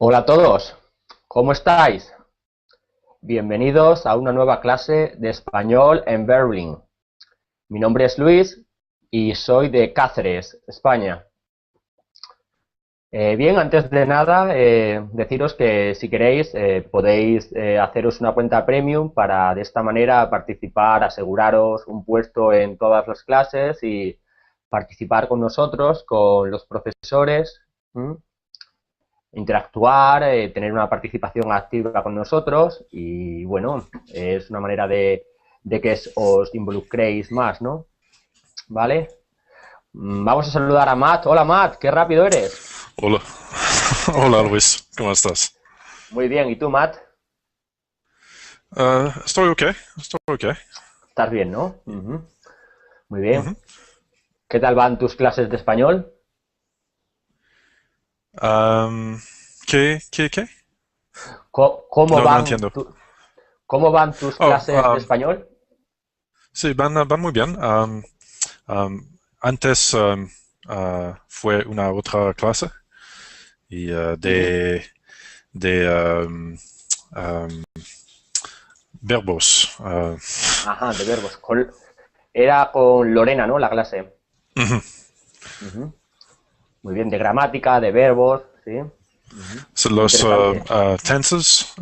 Hola a todos, ¿cómo estáis? Bienvenidos a una nueva clase de español en Berlín. Mi nombre es Luis y soy de Cáceres, España. Bien, antes de nada, deciros que si queréis podéis haceros una cuenta premium para de esta manera participar, aseguraros un puesto en todas las clases y participar con nosotros, con los profesores. Interactuar, tener una participación activa con nosotros y bueno, es una manera de que os involucréis más, ¿no? ¿Vale? Vamos a saludar a Matt. Hola Matt, qué rápido eres. Hola, hola Luis, ¿cómo estás? Muy bien, ¿y tú Matt? Estoy ok, estoy ok. ¿Estás bien, no? Muy bien. Ujú. ¿Qué tal van tus clases de español? Am, ¿Qué? ¿Cómo No, no van, entiendo. cómo van tus Oh, clases de español? sí, van muy bien. Am, Antes fue una otra clase y Ujú. de am, verbos. Ajá, de verbos. Era con Lorena, ¿no? La clase. Ujú. Ujú. Muy bien, de gramática, de verbos, ¿sí? Ujú. Son Muy los interesante. tenses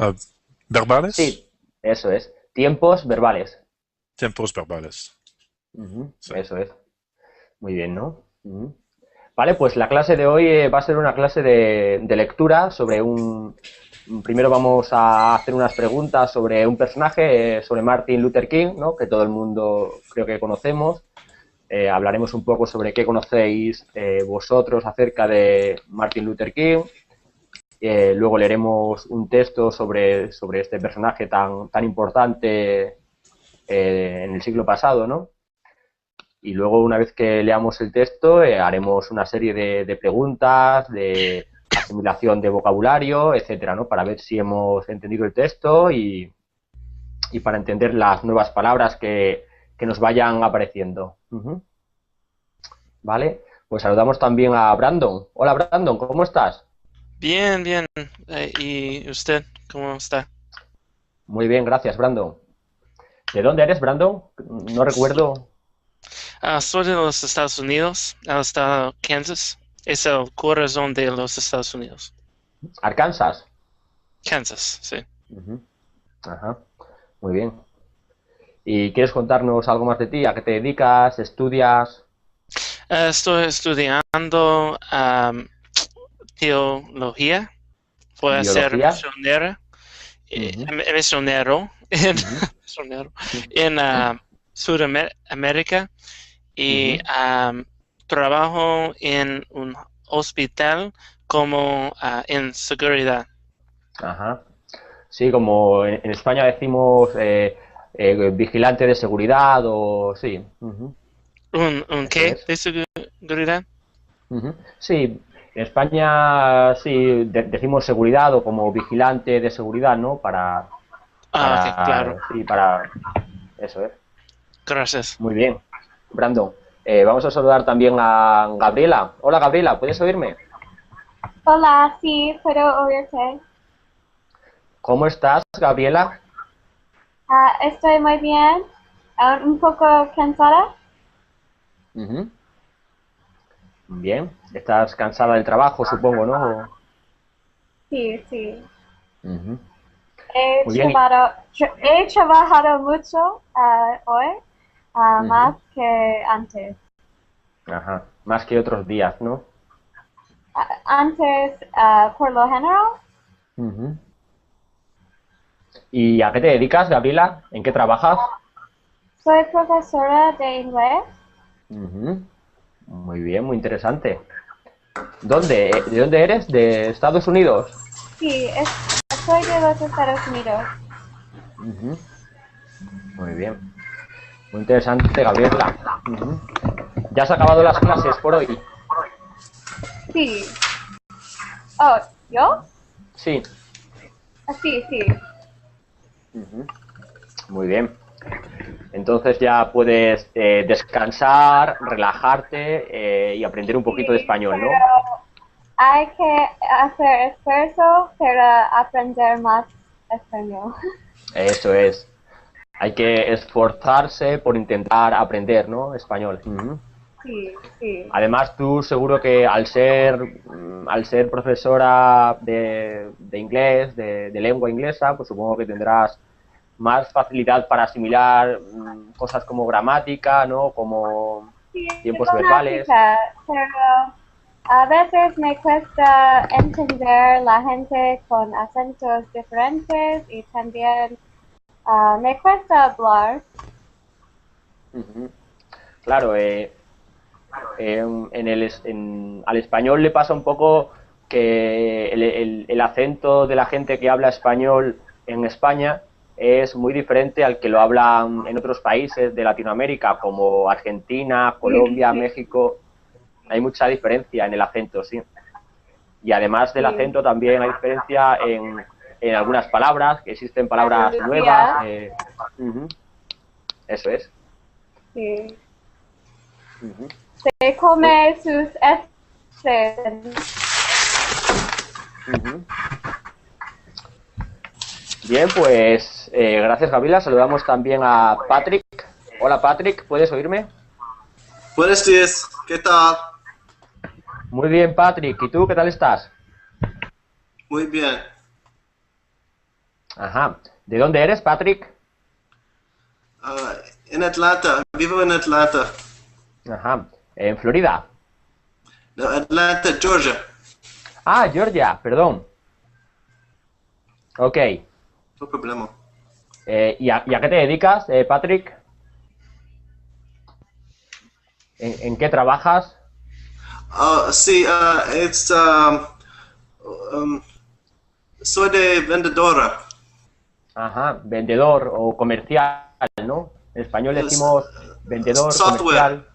verbales, Sí, eso es. Tiempos verbales. tiempos verbales. Ujú, Sí. eso es. Muy bien, ¿no? Ujú. Vale, pues la clase de hoy va a ser una clase de lectura sobre un... Primero vamos a hacer unas preguntas sobre un personaje, sobre Martin Luther King, ¿no? Que todo el mundo creo que conocemos. Hablaremos un poco sobre qué conocéis vosotros acerca de Martin Luther King. Luego leeremos un texto sobre este personaje tan importante en el siglo pasado, ¿no? Y luego, una vez que leamos el texto, haremos una serie de preguntas, de asimilación de vocabulario, etcétera, ¿no? Para ver si hemos entendido el texto y para entender las nuevas palabras que nos vayan apareciendo. ¿Vale? Pues saludamos también a Brandon. Hola Brandon, ¿cómo estás? Bien, bien. ¿Y usted cómo está? Muy bien, gracias, Brandon. ¿De dónde eres, Brandon? No So- recuerdo. Soy de los Estados Unidos, al estado Kansas. Es el corazón de los Estados Unidos. Arkansas. Kansas, sí. Ujú. Ajá, muy bien. ¿Y quieres contarnos algo más de ti? ¿A qué te dedicas? ¿Estudias? Estoy estudiando teología. Voy a ser ¿Biología? Ujú, misionero en, ujú, misionero en Sudamérica y ujú. trabajo en un hospital como en seguridad. Ajá. Sí, como en España decimos vigilante de seguridad o sí. Ujú, ¿Un eso qué es. de seguridad? Ujú. Sí, en España sí decimos seguridad o como vigilante de seguridad, ¿no? Ok, claro. Sí, para, eso es. Gracias. Muy bien. Brandon, vamos a saludar también a Gabriela. Hola Gabriela, ¿puedes oírme? Hola, sí, puedo oírte. ¿Cómo estás, Gabriela? Estoy muy bien, un poco cansada. Ujú. Bien. Estás cansada del trabajo, supongo, ¿no? Sí, sí. Ujú. He Muy bien. trabajado, he trabajado mucho hoy, Ujú. más que antes. Ajá. Más que otros días, ¿no? Antes, por lo general, Ujú. ¿Y a qué te dedicas, Gabriela? ¿En qué trabajas? soy profesora de inglés. Ujú. Muy bien, muy interesante. ¿Dónde? ¿De dónde eres? ¿De Estados Unidos? Sí, soy de los Estados Unidos. Ujú. Muy bien. Muy interesante, Gabriela. Ujú. ¿Ya has acabado las clases por hoy? Sí. Oh, ¿yo? Sí. Sí, sí. Ujú. Muy bien. Entonces ya puedes descansar, relajarte y aprender un poquito de Sí, español, ¿no? pero hay que hacer esfuerzo para aprender más español. Eso es. Hay que esforzarse por intentar aprender, ¿no? Español. Sí, sí. Además, tú seguro que al ser profesora de inglés, de lengua inglesa, pues supongo que tendrás más facilidad para asimilar cosas como gramática, ¿no? Como Sí, tiempos verbales. gramática, pero a veces me cuesta entender la gente con acentos diferentes y también me cuesta hablar. Claro, al español le pasa un poco que el acento de la gente que habla español en España es muy diferente al que lo hablan en otros países de Latinoamérica, como Argentina, Colombia, México. Hay mucha diferencia en el acento, sí. Y además del acento también hay diferencia en algunas palabras, que existen palabras nuevas. Eso es. Sí. Se come sus heces. Bien, pues gracias, Gabriela. Saludamos también a Patrick. Hola, Patrick, ¿puedes oírme? Buenos días, ¿qué tal? Muy bien, Patrick. ¿Y tú qué tal estás? Muy bien. Ajá. ¿De dónde eres, Patrick? En Atlanta, vivo en Atlanta. Ajá. ¿En Florida? No, Atlanta, Georgia. Ah, Georgia, perdón. Ok. No problema. ¿Y a qué te dedicas, Patrick? ¿En qué trabajas? Sí, soy de vendedora. Ajá, vendedor o comercial, ¿no? En español decimos vendedor, Software. comercial.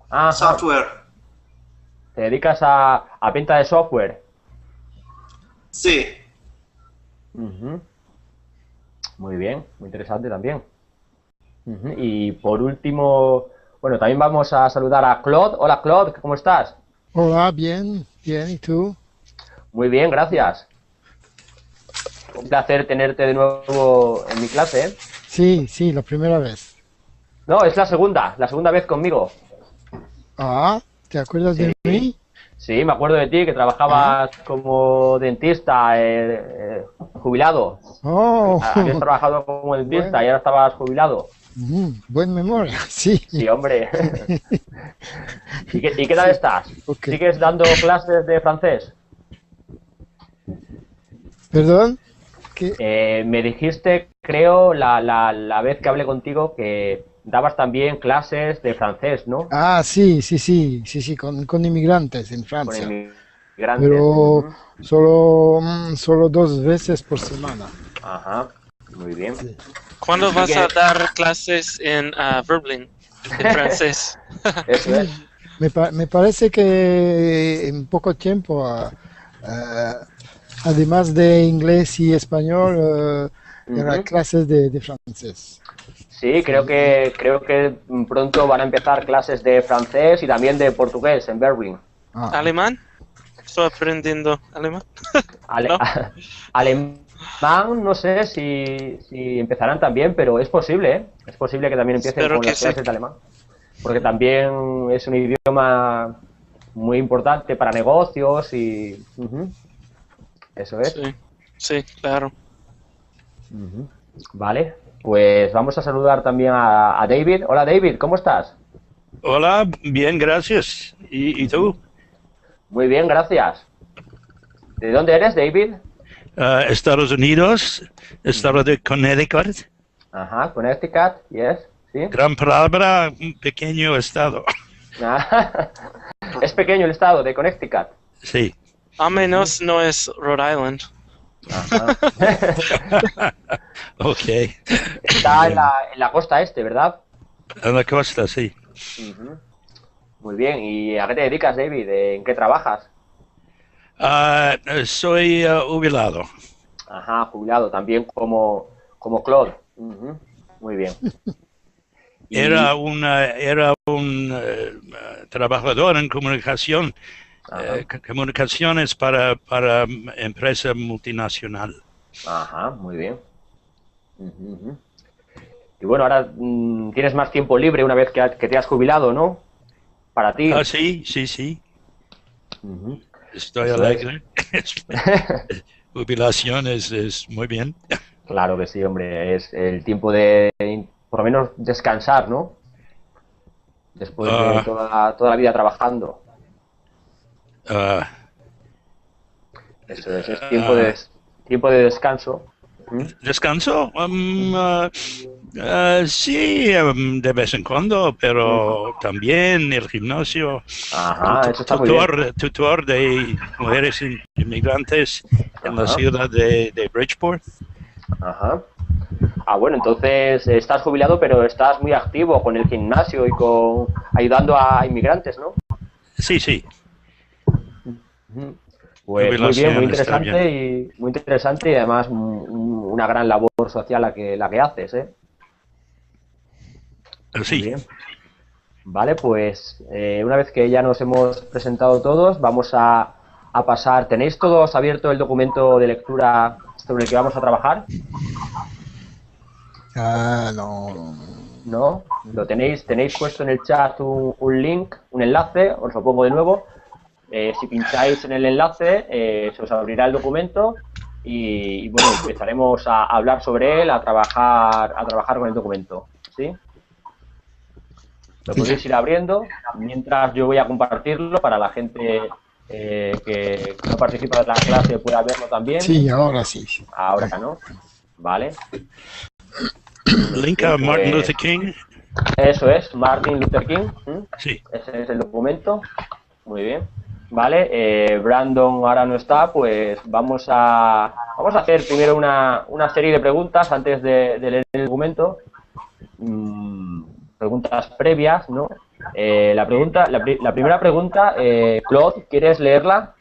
Ajá. Software. ¿Te dedicas a venta de software? Sí. Muy bien, muy interesante también. Y por último, bueno, también vamos a saludar a Claude. Hola, Claude, ¿cómo estás? Hola, bien, bien, ¿y tú? Muy bien, gracias. Un placer tenerte de nuevo en mi clase, ¿eh? Sí, sí, la primera vez. No, es la segunda vez conmigo. Ah, ¿te acuerdas de mí? Sí, me acuerdo de ti, que trabajabas como dentista, jubilado. Oh, Habías trabajado como dentista bueno. y ahora estabas jubilado. Buen memoria, sí. Sí, hombre. ¿Y qué tal estás? Ok. ¿Sigues dando clases de francés? ¿Perdón? ¿Qué? Me dijiste, creo, la vez que hablé contigo, que dabas también clases de francés, ¿no? Ah, sí, con inmigrantes en Con Francia, inmigrantes. pero solo 2 veces por semana. Ajá, muy bien. Sí. ¿Cuándo vas a dar clases en Verblin, en francés? Eso es. Me parece que en poco tiempo, además de inglés y español, habrá clases de francés. Sí, creo que pronto van a empezar clases de francés y también de portugués en Berlín. ¿Alemán? Estoy aprendiendo alemán. ¿No? Alemán, no sé si empezarán también, pero es posible, ¿eh? Es posible que también empiecen Espero con que las clases sí. de alemán. Porque también es un idioma muy importante para negocios y... Eso es. Sí, claro. Vale, pues vamos a saludar también a David. Hola, David, ¿cómo estás? Hola, bien, gracias. ¿Y tú? Muy bien, gracias. ¿De dónde eres, David? Estados Unidos, estado de Connecticut. Ajá, Connecticut, yes, sí. Gran palabra, un pequeño estado. Es pequeño el estado de Connecticut. Sí. A menos no es Rhode Island. Ajá. Ok. Está en la costa este, ¿verdad? En la costa, sí. Muy bien. ¿Y a qué te dedicas, David? ¿En qué trabajas? Soy jubilado. Ajá, jubilado, también como Claude. Muy bien. Era un trabajador en comunicación comunicaciones para empresa multinacional. Ajá, muy bien. Y bueno, ahora tienes más tiempo libre una vez que te has jubilado, ¿no? Para ti. Sí. Estoy Eso alegre. Jubilación es muy bien. Claro que sí, hombre. Es el tiempo de, por lo menos, descansar, ¿no? Después de toda la vida trabajando. Eso es tiempo de descanso. ¿Descanso? Sí, de vez en cuando, pero también el gimnasio. Ajá, eso está muy bien. Tutor de mujeres inmigrantes en la ciudad de Bridgeport. Ajá. Ah, bueno, entonces estás jubilado, pero estás muy activo con el gimnasio y ayudando a inmigrantes, ¿no? Sí. Pues muy bien, muy interesante y además una gran labor social la que haces, ¿eh? Sí. Muy bien. Vale, pues una vez que ya nos hemos presentado todos, vamos a pasar. ¿Tenéis todos abierto el documento de lectura sobre el que vamos a trabajar? No. ¿No? ¿Lo tenéis puesto en el chat un link, un enlace? Os lo pongo de nuevo. Si pincháis en el enlace, se os abrirá el documento y bueno, empezaremos a hablar sobre él, a trabajar con el documento, ¿sí? Lo podéis ir abriendo mientras yo voy a compartirlo para la gente que no participa de la clase pueda verlo también. Sí, ahora sí. Ahora, ¿no? Vale. Link a Martin Luther King. Eso es, Martin Luther King. Sí. Ese es el documento. Muy bien. Vale, Brandon ahora no está, pues vamos a hacer primero una serie de preguntas antes de leer el documento. Preguntas previas, ¿no? La primera pregunta, Claude, ¿quieres leerla?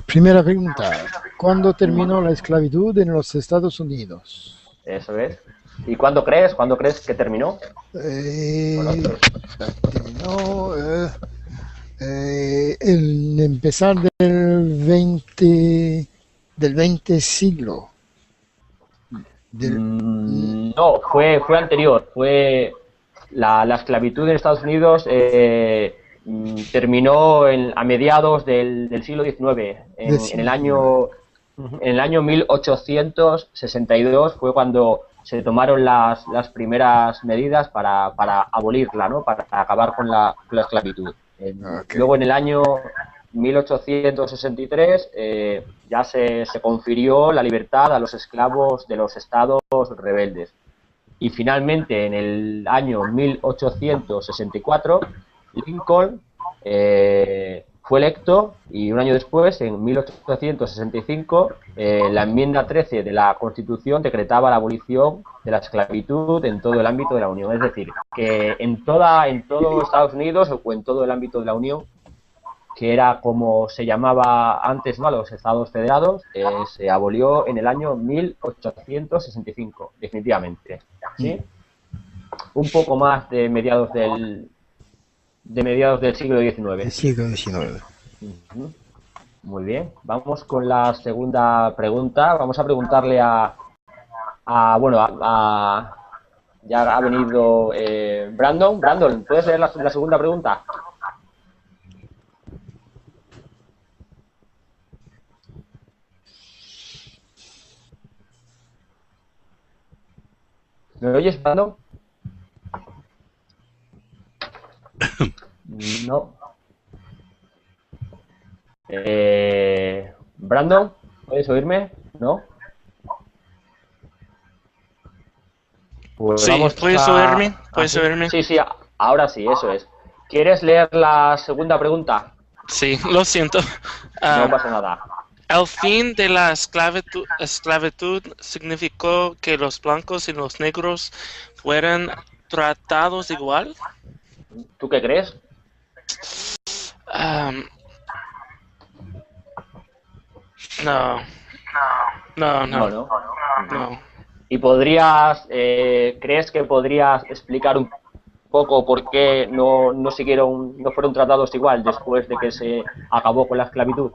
Primera pregunta. ¿Cuándo terminó la esclavitud en los Estados Unidos? Eso es. ¿Y cuándo crees que terminó? Terminó el empezar del 20 siglo. No, fue anterior. Fue la esclavitud en Estados Unidos terminó a mediados del siglo XIX. En el año 1862 fue cuando se tomaron las primeras medidas para abolirla, ¿no? Para acabar con la esclavitud. Luego en el año 1863 ya se confirió la libertad a los esclavos de los estados rebeldes. Y finalmente en el año 1864 Lincoln fue electo y un año después, en 1865, la enmienda 13 de la Constitución decretaba la abolición de la esclavitud en todo el ámbito de la Unión. Es decir, que en todo Estados Unidos o en todo el ámbito de la Unión, que era como se llamaba antes, ¿no?, los Estados Federados, se abolió en el año 1865, definitivamente. ¿Sí? Un poco más de mediados del siglo XIX. El siglo XIX. Muy bien, vamos con la segunda pregunta. Vamos a preguntarle ya ha venido Brandon. Brandon, ¿puedes leer la segunda pregunta? ¿Me oyes, Brandon? No. Brandon, ¿puedes oírme? ¿No? Pues Sí, ¿puedes oírme? ¿Puedes oírme? Sí, ahora sí, eso es. ¿Quieres leer la segunda pregunta? Sí, lo siento. No pasa nada. El fin de la esclavitud significó que los blancos y los negros fueran tratados igual. ¿Tú qué crees? No. ¿Y crees que podrías explicar un poco por qué no siguieron, no fueron tratados igual después de que se acabó con la esclavitud?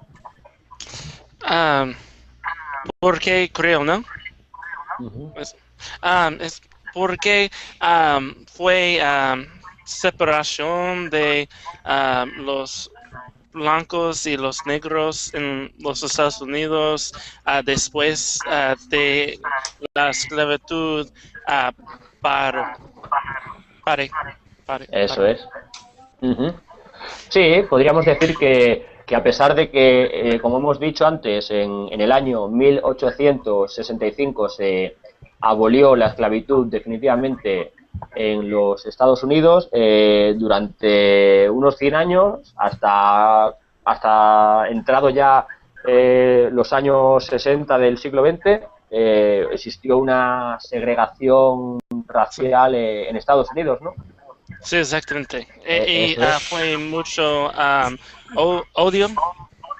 Porque creo, ¿no? Ujú. Es porque fue separación de los blancos y los negros en los Estados Unidos después de la esclavitud. Eso es. Ujú. Sí, podríamos decir que a pesar de que, como hemos dicho antes, en el año 1865 se abolió la esclavitud definitivamente en los Estados Unidos, durante unos 100 años, hasta entrado ya los años 60 del siglo XX, existió una segregación racial en Estados Unidos, ¿no? Sí, exactamente. Y Eso es. fue mucho odio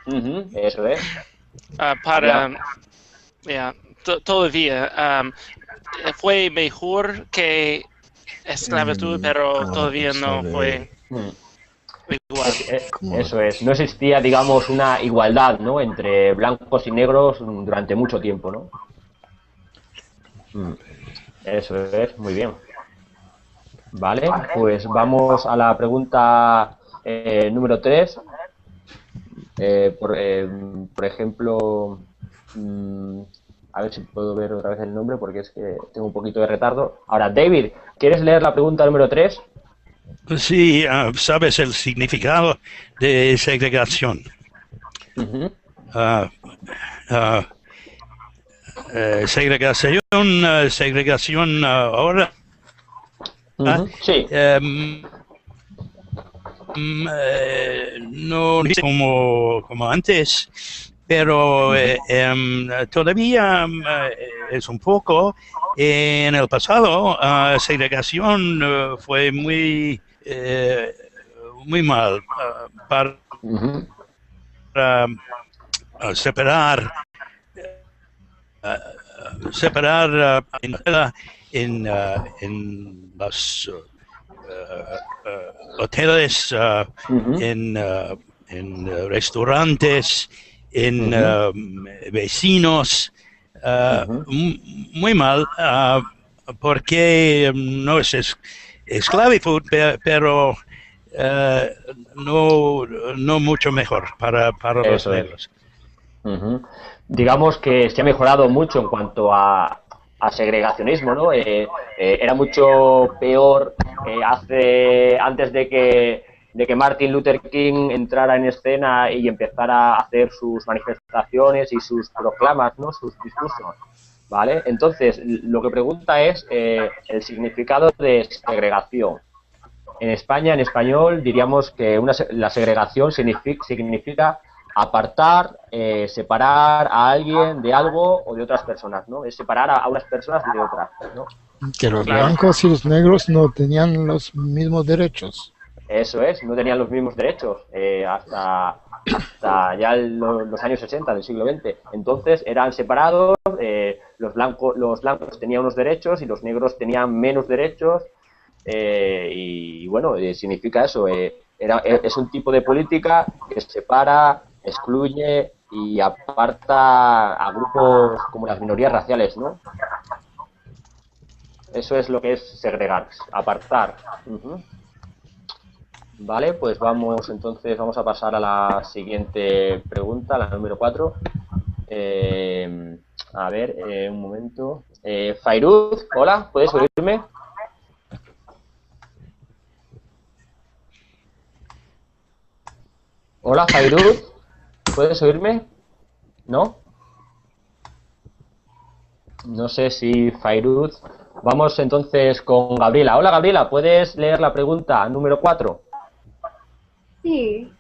Ujú, eso es. para... todavía fue mejor que esclavitud, pero todavía no fue Mm. igual. Eso es. No existía, digamos, una igualdad, ¿no?, entre blancos y negros durante mucho tiempo, ¿no? Mm. Eso es, muy bien. Vale, pues vamos a la pregunta número 3. Por ejemplo, a ver si puedo ver otra vez el nombre porque es que tengo un poquito de retardo. Ahora, David, ¿quieres leer la pregunta número 3? Sí, ¿sabes el significado de segregación? Uh-huh. Segregación ahora. Uh-huh. Sí. No como antes, pero todavía es un poco. En el pasado, segregación fue muy mal para separar en los hoteles, en restaurantes, en vecinos, muy mal, porque no es esclavitud, pero no mucho mejor para los negros. Digamos que se ha mejorado mucho en cuanto a segregacionismo, ¿no? Era mucho peor antes de que Martin Luther King entrara en escena y empezara a hacer sus manifestaciones y sus proclamas, ¿no?, sus discursos, ¿vale? Entonces, lo que pregunta es el significado de segregación. En España, en español, diríamos que la segregación significa apartar, separar a alguien de algo o de otras personas, ¿no? Es separar a unas personas de otras, ¿no? Que los blancos y los negros no tenían los mismos derechos. Eso es, no tenían los mismos derechos hasta ya los años 60 del siglo XX. Entonces eran separados, los blancos tenían unos derechos y los negros tenían menos derechos, y bueno, significa eso. Es un tipo de política que separa, excluye y aparta a grupos como las minorías raciales, ¿no? Eso es lo que es segregar, apartar. Vale, pues vamos a pasar a la siguiente pregunta, la número 4. A ver, un momento. Fairuz, hola, ¿puedes oírme? Hola, Fairuz, ¿puedes oírme? ¿No? No sé si Fairuz. Vamos entonces con Gabriela. Hola, Gabriela, ¿puedes leer la pregunta número 4? Sí.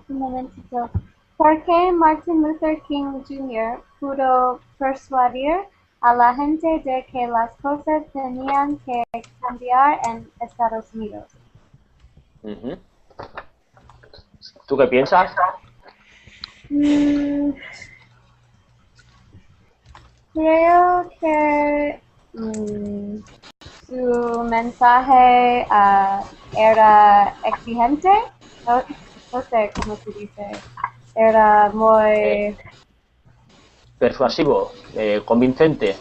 Un momentito. ¿Por qué Martin Luther King Jr. pudo persuadir a la gente de que las cosas tenían que cambiar en Estados Unidos? ¿Tú qué piensas? Creo que su mensaje era exigente, no sé cómo se dice, era muy Persuasivo, convincente.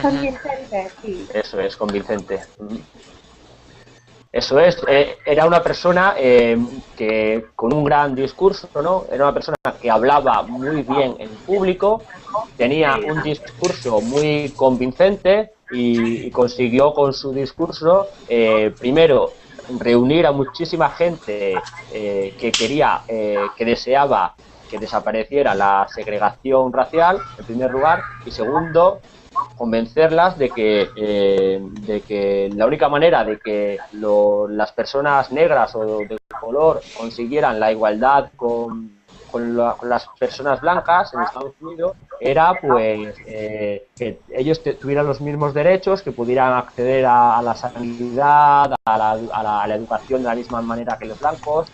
convincente, sí. Eso es, convincente. Eso es, era una persona que con un gran discurso, ¿no? Era una persona que hablaba muy bien en público, tenía un discurso muy convincente y consiguió con su discurso, primero, reunir a muchísima gente que quería, que deseaba que desapareciera la segregación racial, en primer lugar, y segundo, convencerlas de que la única manera de que las personas negras o de color consiguieran la igualdad con las personas blancas en Estados Unidos era pues que ellos tuvieran los mismos derechos, que pudieran acceder a la sanidad, a la educación de la misma manera que los blancos,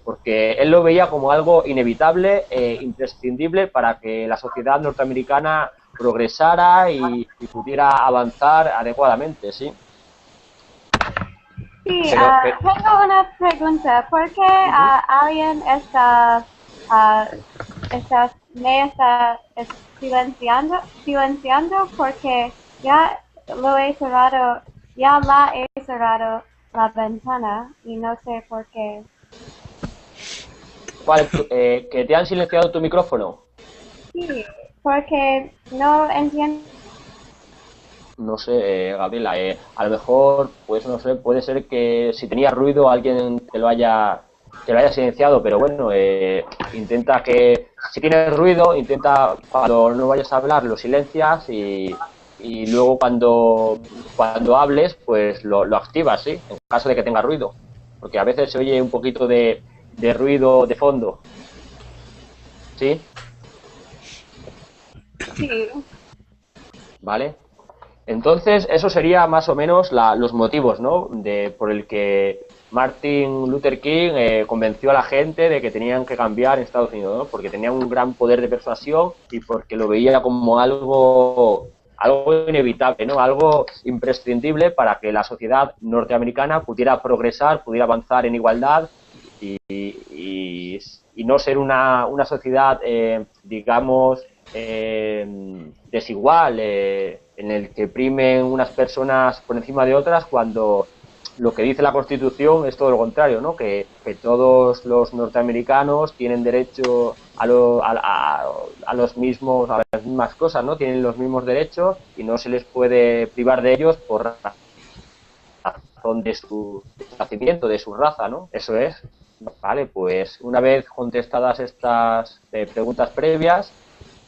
porque él lo veía como algo inevitable e imprescindible para que la sociedad norteamericana progresara y pudiera avanzar adecuadamente, ¿sí? Sí, tengo una pregunta. ¿Por qué alguien me está silenciando? Porque ya la he cerrado la ventana y no sé por qué. ¿Cuál, que te han silenciado tu micrófono? Sí, porque no entiendo. No sé, Gabriela, a lo mejor, pues no sé, puede ser que si tenía ruido alguien te lo haya silenciado, pero bueno, intenta que, si tienes ruido, intenta cuando no vayas a hablar lo silencias y luego cuando hables, pues lo activas, ¿sí? En caso de que tenga ruido, porque a veces se oye un poquito de ruido de fondo, ¿sí? Sí. ¿Vale? Entonces, eso sería más o menos los motivos, ¿no? Por el que Martin Luther King convenció a la gente de que tenían que cambiar en Estados Unidos, ¿no? Porque tenía un gran poder de persuasión y porque lo veía como algo inevitable, ¿no? Algo imprescindible para que la sociedad norteamericana pudiera progresar, pudiera avanzar en igualdad y no ser una sociedad, digamos, desigual, en el que primen unas personas por encima de otras, cuando lo que dice la Constitución es todo lo contrario, ¿no? Que todos los norteamericanos tienen derecho a las mismas cosas, ¿no? Tienen los mismos derechos y no se les puede privar de ellos por razón de su nacimiento, de su raza, ¿no? Eso es. Vale, pues una vez contestadas estas preguntas previas,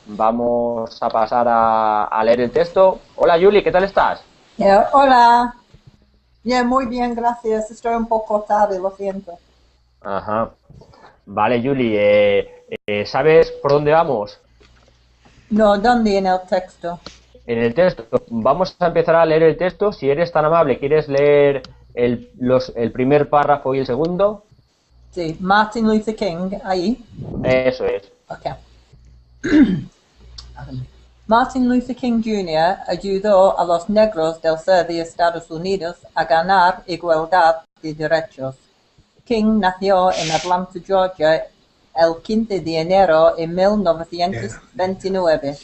vamos a pasar a leer el texto. Hola, Yuli, ¿qué tal estás? Hola. Bien, muy bien, gracias. Estoy un poco tarde, lo siento. Ajá. Vale, Yuli, ¿sabes por dónde vamos? No, ¿dónde en el texto? En el texto. Vamos a empezar a leer el texto. Si eres tan amable, ¿quieres leer el primer párrafo y el segundo? Sí, Martin Luther King, ahí. Eso es. Ok. Martin Luther King Jr. ayudó a los negros del sur de Estados Unidos a ganar igualdad de derechos. King nació en Atlanta, Georgia, el 15 de enero de 1929.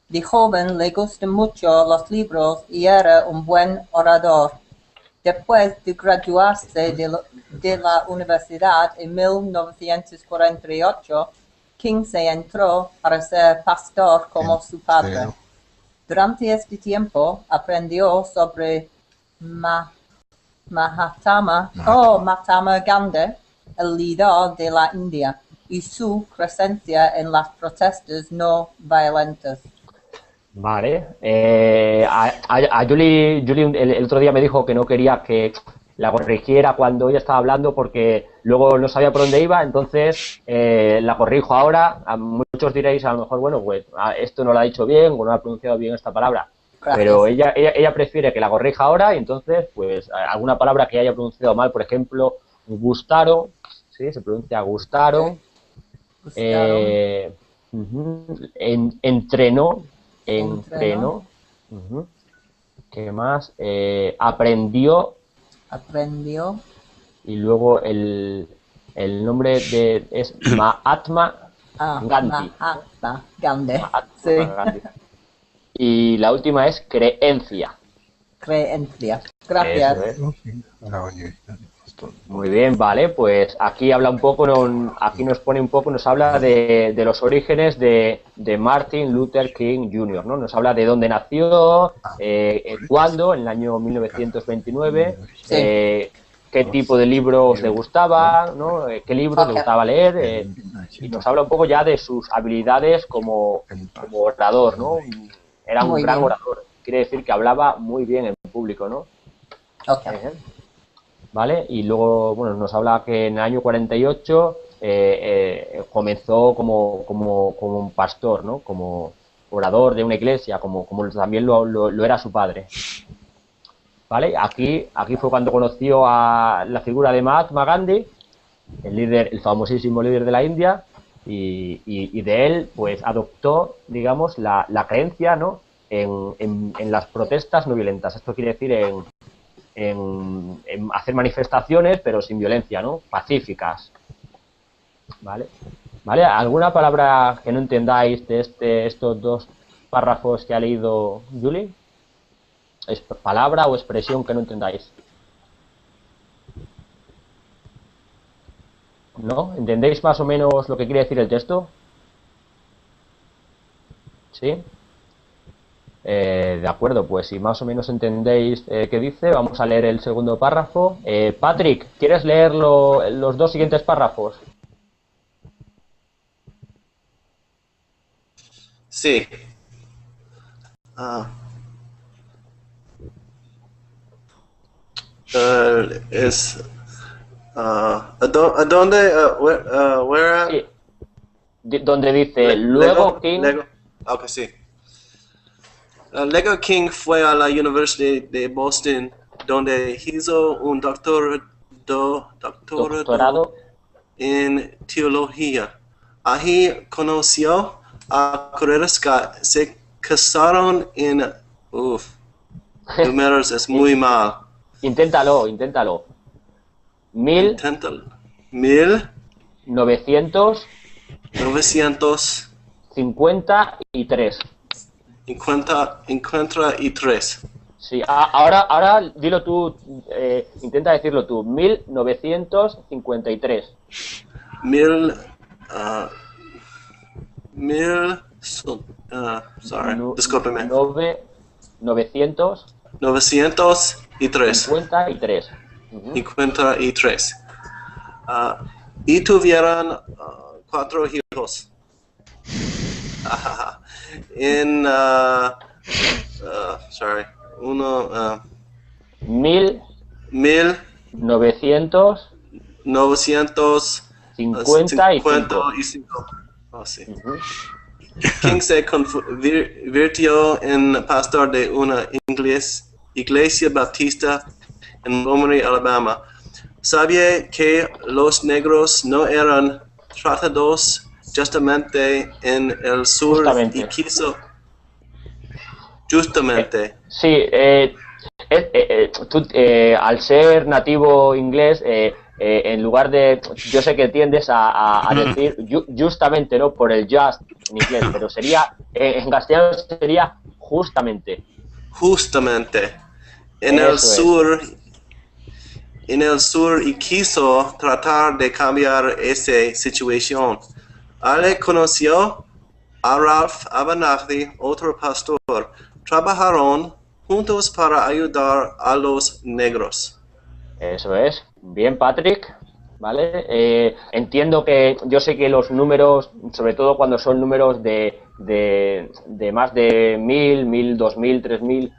De joven le gustan mucho los libros y era un buen orador. Después de graduarse de la universidad en 1948, King se entró para ser pastor como su padre. Durante este tiempo aprendió sobre Mahatma Gandhi, el líder de la India, y su presencia en las protestas no violentas. Vale. A Julie el otro día me dijo que no quería que la corrigiera cuando ella estaba hablando porque luego no sabía por dónde iba, entonces la corrijo ahora. A muchos diréis a lo mejor, bueno, pues esto no lo ha dicho bien o no ha pronunciado bien esta palabra. Gracias. Pero ella prefiere que la corrija ahora y entonces, pues, alguna palabra que haya pronunciado mal, por ejemplo, gustaron, ¿sí? Se pronuncia gustaron. Entrenó. ¿Qué más? Aprendió. Aprendió. Y luego el nombre es Mahatma Gandhi. Mahatma Gandhi. Mahatma Sí. Gandhi. Y la última es creencia. Creencia. Gracias. Eso es. Muy bien, vale, pues aquí habla un poco, aquí nos pone un poco, nos habla de los orígenes de Martin Luther King Jr., ¿no? Nos habla de dónde nació, cuándo, en el año 1929, Sí. qué tipo de libros le gustaba, ¿no? Qué libros le gustaba leer, y nos habla un poco ya de sus habilidades como orador, ¿no? Era un Muy gran bien. orador, quiere decir que hablaba muy bien en público, ¿no? Ok. ¿Vale? Y luego, bueno, nos habla que en el año 48 comenzó como un pastor, ¿no? Como orador de una iglesia, como también lo era su padre. ¿Vale? Aquí fue cuando conoció a la figura de Mahatma Gandhi, el famosísimo líder de la India, y de él, pues, adoptó, digamos, la creencia, ¿no? En las protestas no violentas. Esto quiere decir en hacer manifestaciones, pero sin violencia, ¿no? Pacíficas. ¿Vale? ¿Vale? ¿Alguna palabra que no entendáis de estos dos párrafos que ha leído Julie? ¿Es palabra o expresión que no entendáis? ¿No? ¿Entendéis más o menos lo que quiere decir el texto? ¿Sí? De acuerdo, pues si más o menos entendéis qué dice, vamos a leer el segundo párrafo. Patrick, ¿quieres leer los dos siguientes párrafos? Sí. Es... ¿a dónde? Where? Sí. Donde dice, luego King... Ok, sí. Luego King fue a la Universidad de Boston, donde hizo un doctorado en teología. Allí conoció a corredores que se casaron en... números es muy mal. Inténtalo. Inténtalo. 1953. 53. Sí, ahora dilo tú, intenta decirlo tú. 1953. Discúlpeme. 953. 53. Y tuvieron 4 hijos. En 1955. Sí. King se convirtió en pastor de una iglesia baptista en Montgomery, Alabama. Sabía que los negros no eran tratados justamente en el sur y quiso... Justamente. Sí, tú, al ser nativo inglés, en lugar de... Yo sé que tiendes a decir justamente, ¿no? Por el just en inglés, pero sería... en castellano sería justamente. Justamente. En el sur y quiso tratar de cambiar esa situación. Ale conoció a Ralph Abernathy, otro pastor. Trabajaron juntos para ayudar a los negros. Eso es. Bien, Patrick. ¿Vale? Entiendo que yo sé que los números, sobre todo cuando son números de más de 1000, 2000, 3000,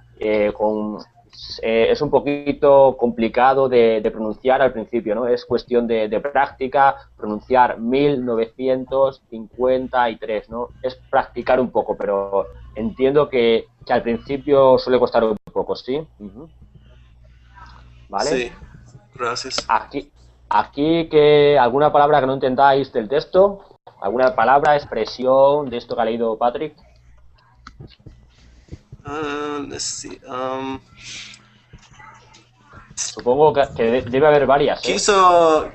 es un poquito complicado de pronunciar al principio, ¿no? Es cuestión de práctica, pronunciar 1953, ¿no? Es practicar un poco, pero entiendo que al principio suele costar un poco, ¿sí? ¿Vale? Sí, gracias. Aquí que alguna palabra que no entendáis del texto, alguna palabra, expresión de esto que ha leído Patrick. Let's see. Supongo que debe haber varias. Quiso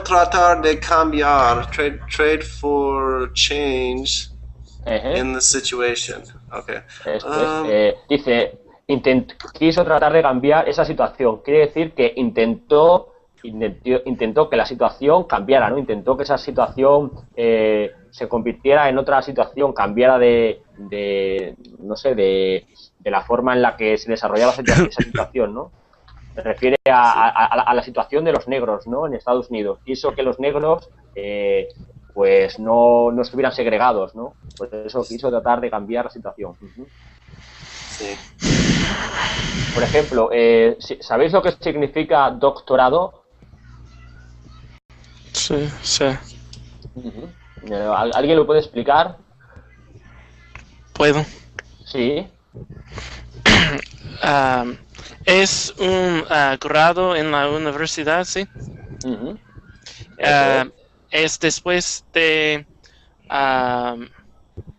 tratar de cambiar, trade for change in the situation. Okay. Dice, quiso tratar de cambiar esa situación. Quiere decir que intentó que la situación cambiara, ¿no? Intentó que esa situación se convirtiera en otra situación, cambiara de la forma en la que se desarrollaba esa situación, ¿no? Se refiere a la situación de los negros, ¿no? En Estados Unidos. Quiso que los negros pues no estuvieran segregados, ¿no? Por eso quiso tratar de cambiar la situación. Sí. Por ejemplo, ¿sabéis lo que significa doctorado? Sí. ¿Alguien lo puede explicar? ¿Puedo? Sí. Es un grado en la universidad, ¿sí? Es después de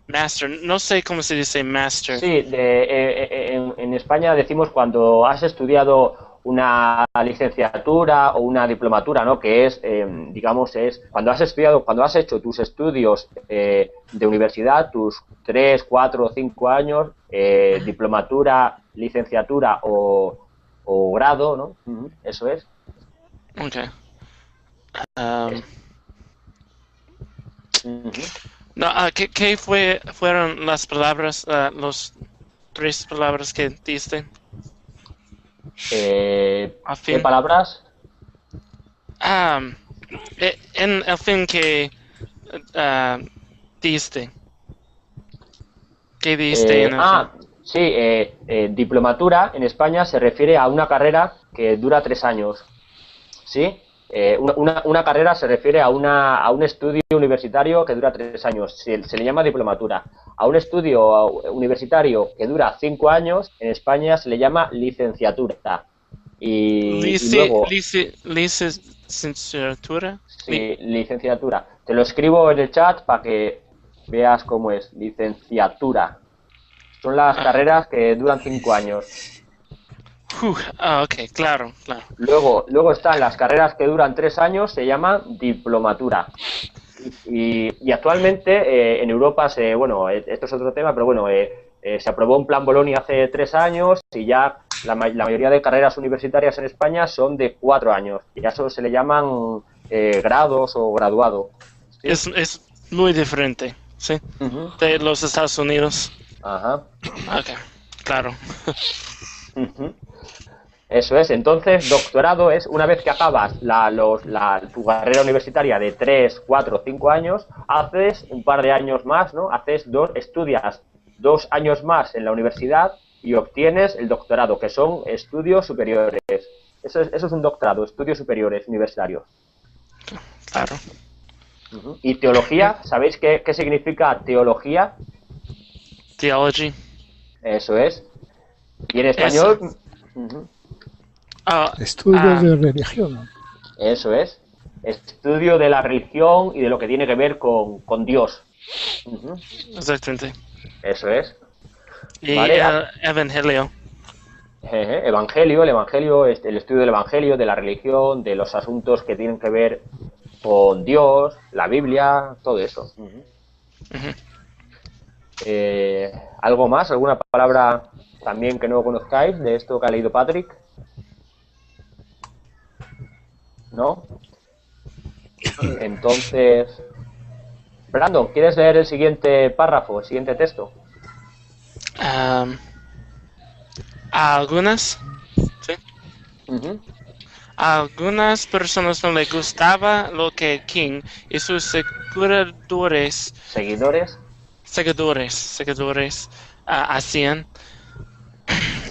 master. No sé cómo se dice master. Sí, en España decimos cuando has estudiado una licenciatura o una diplomatura, ¿no? Que es, digamos, es cuando has hecho tus estudios de universidad, tus 3, 4 o 5 años, diplomatura, licenciatura o grado, ¿no? Eso es. Okay. No, ¿qué fueron las palabras, los 3 palabras que diste? ¿Qué palabras? En el fin que diste. ¿Qué diste en el fin? Sí, diplomatura en España se refiere a una carrera que dura 3 años. ¿Sí? Una carrera se refiere a un estudio universitario que dura 3 años, se le llama diplomatura. A un estudio universitario que dura 5 años, en España se le llama licenciatura. Y luego... ¿Licenciatura? Sí, licenciatura. Te lo escribo en el chat para que veas cómo es, licenciatura. Son las carreras que duran 5 años. Ok, claro. Luego están las carreras que duran 3 años, se llaman diplomatura. Y actualmente en Europa, esto es otro tema, pero bueno, se aprobó un plan Bolonia hace 3 años y ya la mayoría de carreras universitarias en España son de 4 años. Y a eso se le llaman grados o graduado. ¿Sí? Es muy diferente, ¿sí? De los Estados Unidos. Ajá. Ok, claro. Eso es, entonces doctorado es una vez que acabas tu carrera universitaria de 3, 4, 5 años, haces un par de años más, ¿no? Estudias 2 años más en la universidad y obtienes el doctorado, que son estudios superiores. Eso es un doctorado, estudios superiores universitarios. Claro. Y teología, ¿sabéis qué significa teología? Theology. Eso es. Y en español... Estudios de religión. Eso es. Estudio de la religión y de lo que tiene que ver con Dios. Exactamente. Eso es. Y ¿vale? Evangelio. El estudio del evangelio, de la religión, de los asuntos que tienen que ver con Dios, la Biblia, todo eso. ¿Algo más? ¿Alguna palabra también que no conozcáis de esto que ha leído Patrick? ¿No? Entonces, Brandon, ¿quieres leer el siguiente párrafo, el siguiente texto? Algunas, sí. A algunas personas no les gustaba lo que King y sus seguidores hacían.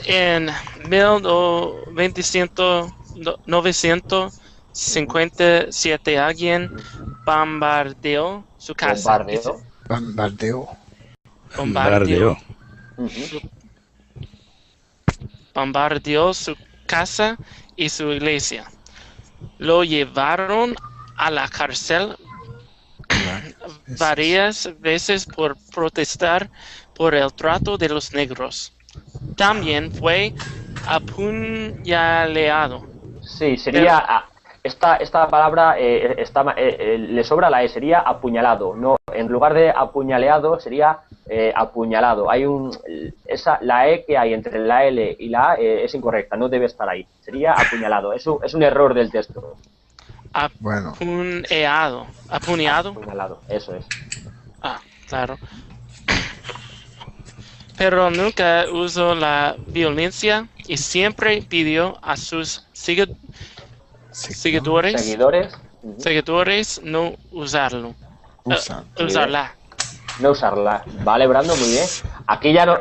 En 1957 alguien bombardeó su casa. Bombardeó su casa y su iglesia. Lo llevaron a la cárcel varias veces por protestar por el trato de los negros. También fue apuñaleado. Sí, sería... Esta palabra le sobra la E, sería apuñalado. No, en lugar de apuñaleado sería apuñalado. La E que hay entre la L y la A es incorrecta, no debe estar ahí. Sería apuñalado. Es un error del texto. Apuñado. Apuñalado, eso es. Ah, claro. Pero nunca usó la violencia y siempre pidió a sus seguidores no usarla. No usarla. Vale, Brandon, muy bien. Aquí ya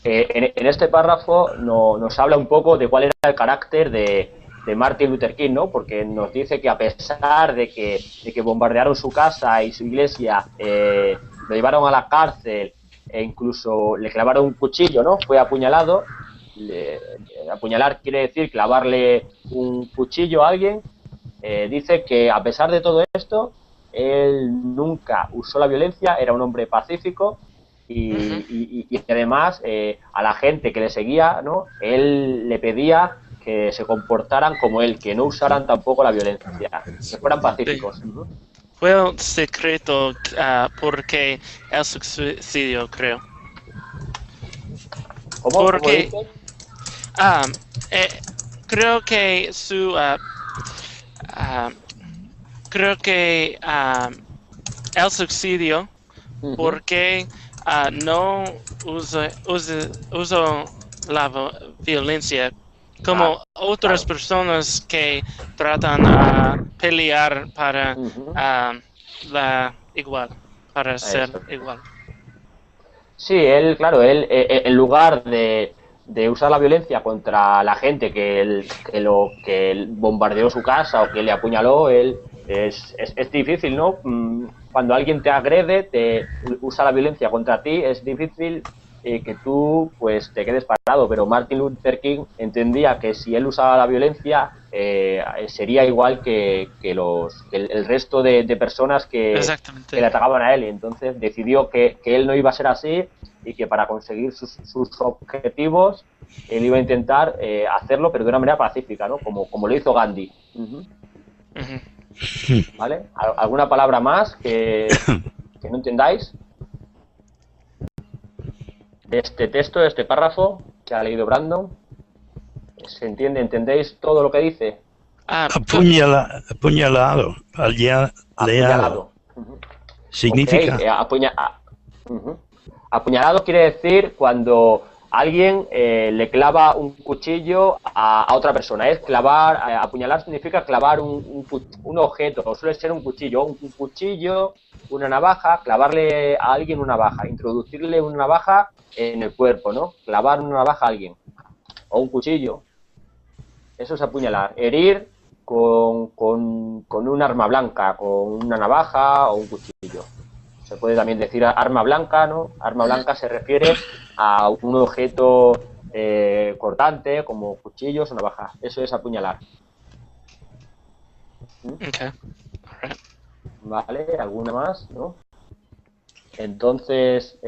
en este párrafo nos habla un poco de cuál era el carácter de Martin Luther King, ¿no? Porque nos dice que a pesar de que bombardearon su casa y su iglesia, lo llevaron a la cárcel e incluso le clavaron un cuchillo, ¿no? Fue apuñalado. Apuñalar quiere decir clavarle un cuchillo a alguien. Dice que a pesar de todo esto, él nunca usó la violencia, era un hombre pacífico y además a la gente que le seguía, ¿no? Él le pedía que se comportaran como él, que no usaran tampoco la violencia, que fueran pacíficos. Fue un secreto porque el suicidio, creo. ¿Cómo? Porque creo que el suicidio porque no usó la violencia como otras personas que tratan a pelear para ser igual. Sí, él, en lugar de usar la violencia contra la gente que él bombardeó su casa o que le apuñaló, es difícil, ¿no? Cuando alguien te agrede, te usa la violencia contra ti, es difícil que tú pues te quedes parado, pero Martin Luther King entendía que si él usaba la violencia sería igual que el resto de personas que le atacaban a él, y entonces decidió que él no iba a ser así y que para conseguir sus objetivos él iba a intentar hacerlo, pero de una manera pacífica, ¿no? Como lo hizo Gandhi. ¿Vale? ¿Alguna palabra más que no entendáis de este texto, de este párrafo que ha leído Brandon? ¿Se entiende? ¿Entendéis todo lo que dice? Apuñalado. Significa. Apuñalado quiere decir cuando alguien le clava un cuchillo a otra persona. Apuñalar significa clavar un objeto, suele ser un cuchillo, una navaja, clavarle a alguien una navaja, introducirle una navaja en el cuerpo, ¿no? Clavar una navaja a alguien, o un cuchillo. Eso es apuñalar. Herir con un arma blanca, con una navaja o un cuchillo. Se puede también decir arma blanca, ¿no? Arma blanca se refiere a un objeto cortante, como cuchillos o navajas. Eso es apuñalar. Okay. Vale, ¿alguna más? ¿No? Entonces,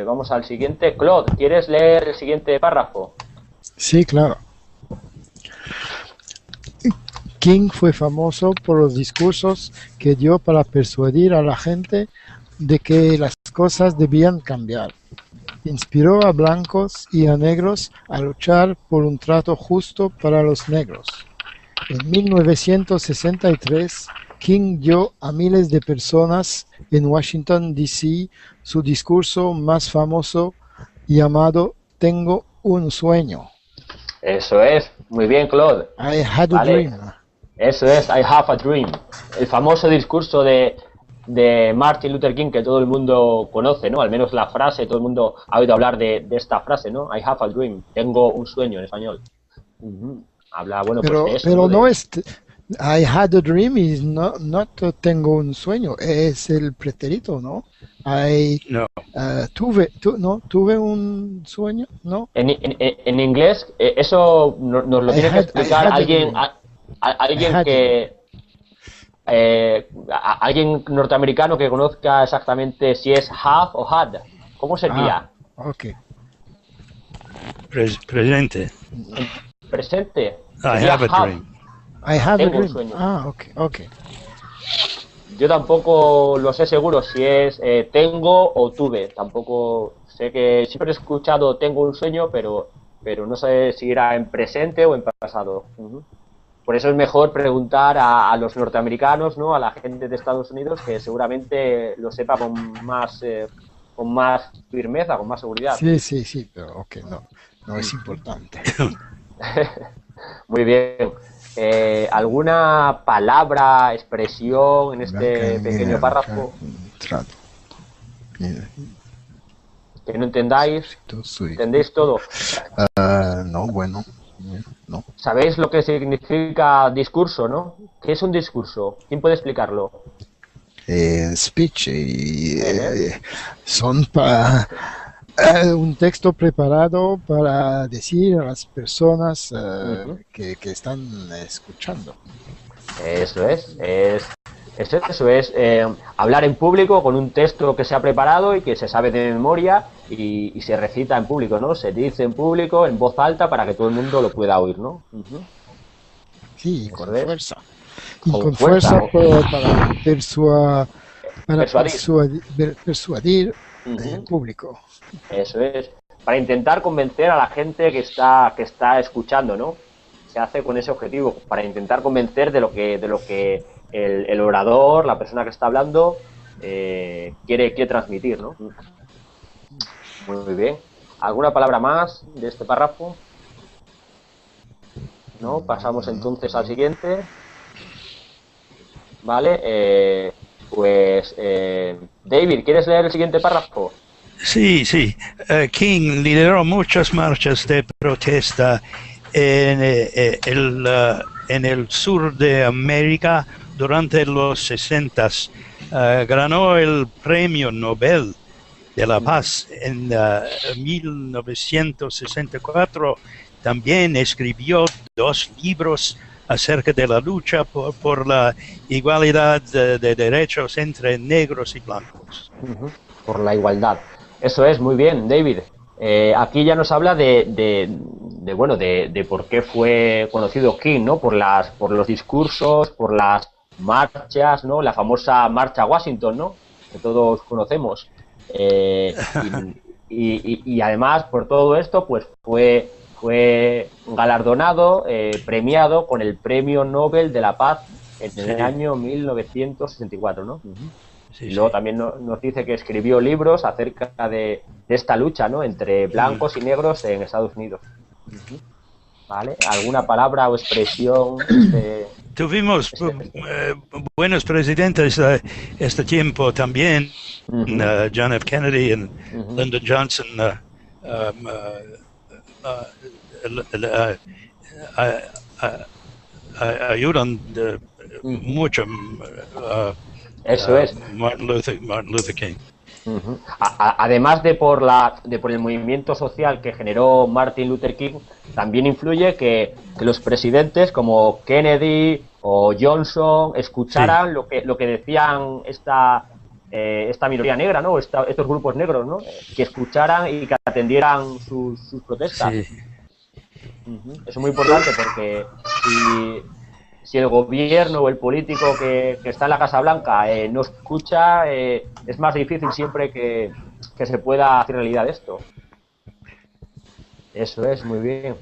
vamos al siguiente. Claude, ¿quieres leer el siguiente párrafo? Sí, claro. King fue famoso por los discursos que dio para persuadir a la gente de que las cosas debían cambiar. Inspiró a blancos y a negros a luchar por un trato justo para los negros. En 1963, King dio a miles de personas en Washington, D.C. su discurso más famoso llamado Tengo un sueño. Eso es, muy bien, Claude. I had a dream. Eso es, I have a dream. El famoso discurso de Martin Luther King que todo el mundo conoce, ¿no? Al menos la frase, todo el mundo ha oído hablar de esta frase, ¿no? I have a dream, tengo un sueño en español. Habla, bueno, pero, pues de eso. Pero no es... I had a dream is not tengo un sueño, es el pretérito, ¿no? Tuve un sueño, ¿no? En inglés, eso nos lo tiene que explicar alguien alguien norteamericano que conozca exactamente si es have o had. ¿Cómo sería? Ok. Presente. Presente. I Sería have a have. dream. I have a Tengo un dream. sueño. Ah, ok, ok. Yo tampoco lo sé seguro si es tengo o tuve. Tampoco sé, que siempre he escuchado tengo un sueño, pero no sé si era en presente o en pasado. Ujú. Por eso es mejor preguntar a los norteamericanos, ¿no? A la gente de Estados Unidos, que seguramente lo sepa con más firmeza, con más seguridad. Sí, pero ok, no es importante. Muy bien. ¿Alguna palabra, expresión en este pequeño párrafo Trato. que no entendáis? Soy. ¿Entendéis todo? No, bueno, no. ¿Sabéis lo que significa discurso, no? ¿Qué es un discurso? ¿Quién puede explicarlo? Speech son para un texto preparado para decir a las personas que están escuchando. Eso es hablar en público con un texto que se ha preparado y que se sabe de memoria y se recita en público, ¿no? Se dice en público, en voz alta, para que todo el mundo lo pueda oír, ¿no? Sí, con es. fuerza. Y Con con fuerza, fuerza para persuadir Ujú. el público. Eso es, para intentar convencer a la gente que está escuchando, ¿no? Se hace con ese objetivo, para intentar convencer de lo que el orador, la persona que está hablando, quiere transmitir, ¿no? Muy bien. ¿Alguna palabra más de este párrafo? ¿No? Pasamos entonces al siguiente. Vale, David, ¿quieres leer el siguiente párrafo? Sí. King lideró muchas marchas de protesta en el sur de América durante los 60. Ganó el Premio Nobel de la Paz en 1964. También escribió 2 libros acerca de la lucha por la igualdad de derechos entre negros y blancos. Por la igualdad. Eso es, muy bien, David. Aquí ya nos habla de por qué fue conocido King, ¿no? Por los discursos, por las marchas, ¿no? La famosa marcha a Washington, ¿no? Que todos conocemos. Y además, por todo esto, pues fue galardonado, premiado con el Premio Nobel de la Paz en el año 1964, ¿no? Y luego también nos dice que escribió libros acerca de esta lucha, ¿no? Entre blancos y negros en Estados Unidos. ¿Vale? ¿Alguna palabra o expresión? Tuvimos buenos presidentes este tiempo también. John F. Kennedy y Lyndon Johnson ayudan mucho. Eso es. Martin Luther King. Además de por el movimiento social que generó Martin Luther King, también influye que los presidentes como Kennedy o Johnson escucharan lo que decían esta minoría negra, ¿no? Estos grupos negros, ¿no? Que escucharan y que atendieran sus protestas. Sí. Eso es muy importante porque si el gobierno o el político que está en la Casa Blanca no escucha, es más difícil siempre que se pueda hacer realidad esto. Eso es, muy bien.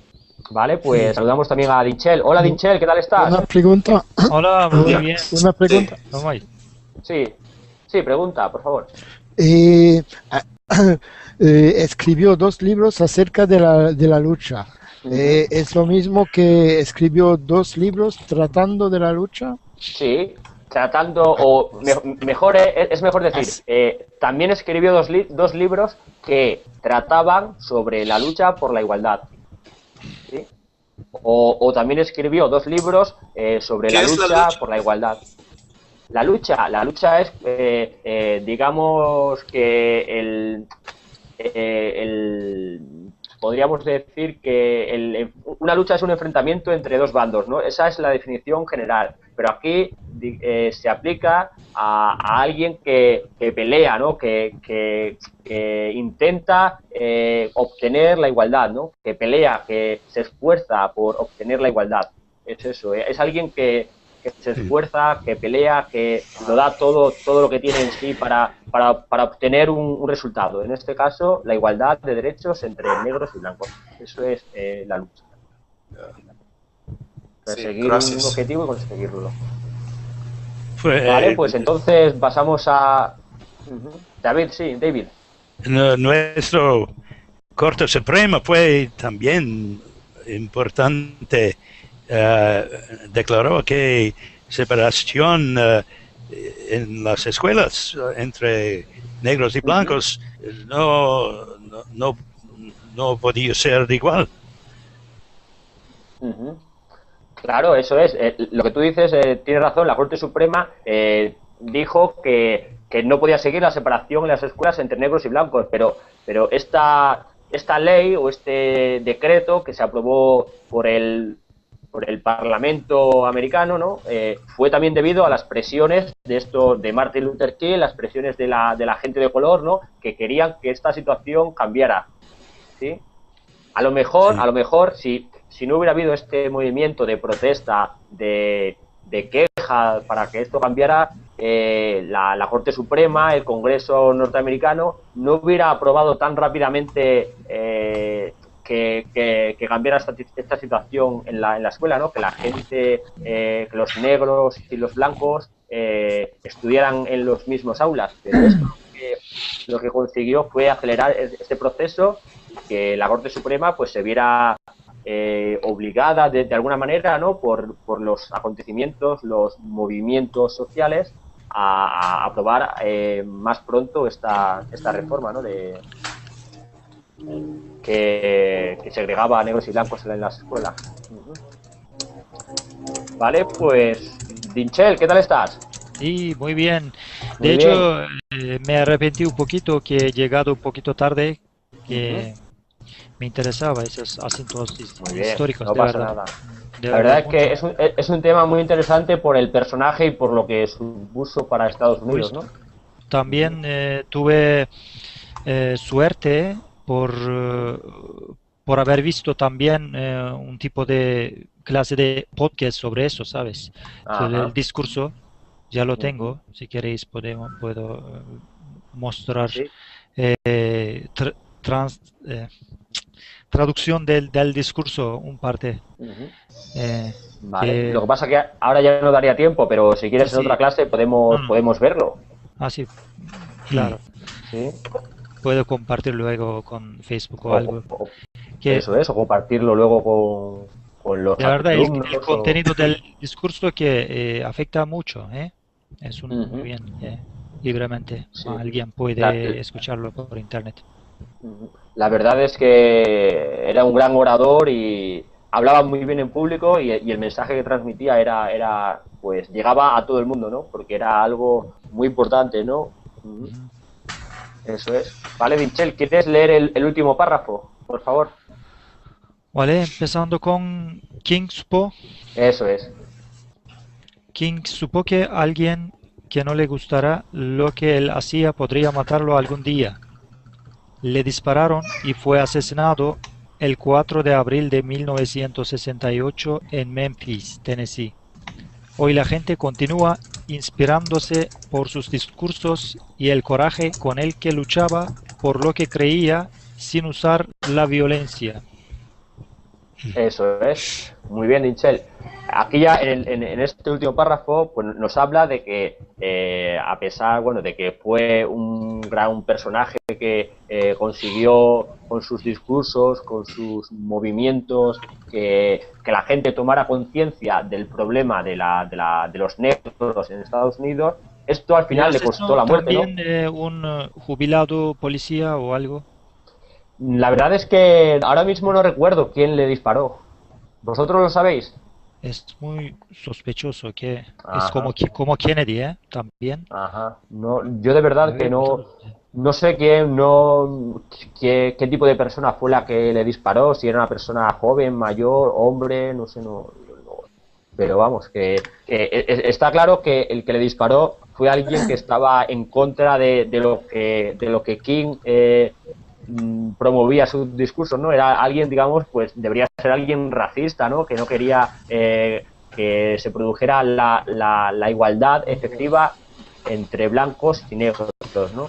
Vale, pues saludamos también a Dinchel. Hola Dinchel, ¿qué tal estás? Una pregunta. Hola, muy bien. Una pregunta. Sí, pregunta, por favor. Escribió 2 libros acerca de la lucha. ¿Es lo mismo que escribió 2 libros tratando de la lucha? Sí, tratando, o mejor es mejor decir, también escribió 2 libros que trataban sobre la lucha por la igualdad. ¿Sí? O también escribió 2 libros sobre la lucha por la igualdad. La lucha es, digamos que podríamos decir que una lucha es un enfrentamiento entre dos bandos, ¿no? Esa es la definición general. Pero aquí se aplica a alguien que pelea, ¿no? Que intenta obtener la igualdad, ¿no? Que pelea, que se esfuerza por obtener la igualdad. Es eso, es alguien que se esfuerza, que pelea, que lo da todo lo que tiene en sí para obtener un resultado. En este caso, la igualdad de derechos entre negros y blancos. Eso es la lucha. Perseguir un objetivo y conseguirlo. Vale, pues entonces pasamos a... David, sí, David. Nuestro Corte Suprema fue también importante. Declaró que separación en las escuelas entre negros y blancos no podía ser igual. Claro, eso es. Lo que tú dices, tienes razón. La Corte Suprema dijo que no podía seguir la separación en las escuelas entre negros y blancos, pero esta ley o este decreto que se aprobó por el Parlamento americano, ¿no? Fue también debido a las presiones de Martin Luther King, las presiones de la gente de color, ¿no? Que querían que esta situación cambiara, ¿sí? A lo mejor si no hubiera habido este movimiento de protesta, de queja para que esto cambiara, la Corte Suprema, el Congreso norteamericano, no hubiera aprobado tan rápidamente que cambiara esta situación en la escuela, ¿no? Que la gente, que los negros y los blancos estudiaran en los mismos aulas. Pero esto lo que consiguió fue acelerar este proceso y que la Corte Suprema pues se viera obligada de alguna manera, ¿no? por los acontecimientos, los movimientos sociales a aprobar más pronto esta reforma, ¿no? Que segregaba a negros y blancos en las escuelas. Vale, pues Dinchel, ¿qué tal estás? Sí, muy bien. De hecho, me arrepentí un poquito que he llegado un poquito tarde, que me interesaba esos asuntos históricos. No pasa nada. La verdad es que es un tema muy interesante por el personaje y por lo que supuso para Estados Unidos, ¿no? También tuve suerte por haber visto también un tipo de clase de podcast sobre eso, ¿sabes? Sobre el discurso. Ya lo tengo, si queréis puedo mostrar traducción del discurso, un parte. Vale. Lo que pasa es que ahora ya no daría tiempo, pero si quieres en otra clase podemos verlo. Ah, sí, claro. Sí. Puedo compartir luego con Facebook o algo. Eso es, o compartirlo luego con los la verdad, alumnos. El contenido del discurso que afecta mucho, es muy bien, libremente. Sí. Alguien puede escucharlo por internet. La verdad es que era un gran orador y hablaba muy bien en público y el mensaje que transmitía era pues llegaba a todo el mundo, ¿no? Porque era algo muy importante, ¿no? Eso es. Vale, Dinchel, ¿quieres leer el último párrafo, por favor? Vale, empezando con King supo. Eso es. King supo que alguien que no le gustara lo que él hacía podría matarlo algún día. Le dispararon y fue asesinado el 4 de abril de 1968 en Memphis, Tennessee. Hoy la gente continúa inspirándose por sus discursos y el coraje con el que luchaba por lo que creía sin usar la violencia. Eso es. Muy bien, Dinchel. Aquí ya en este último párrafo pues nos habla de que a pesar de que fue un gran personaje que consiguió con sus discursos, con sus movimientos, que la gente tomara conciencia del problema de los negros en Estados Unidos, esto al final le costó la muerte, ¿También un jubilado policía o algo? La verdad es que ahora mismo no recuerdo quién le disparó. ¿Vosotros lo sabéis? Es muy sospechoso que es como Kennedy, también. Ajá. No, yo de verdad que no No sé qué tipo de persona fue la que le disparó, si era una persona joven, mayor, hombre, no sé, no. Pero vamos, está claro que el que le disparó fue alguien que estaba en contra de lo que King promovía su discurso, ¿no? Era alguien, digamos, pues debería ser alguien racista, ¿no? Que no quería que se produjera la igualdad efectiva entre blancos y negros, ¿no?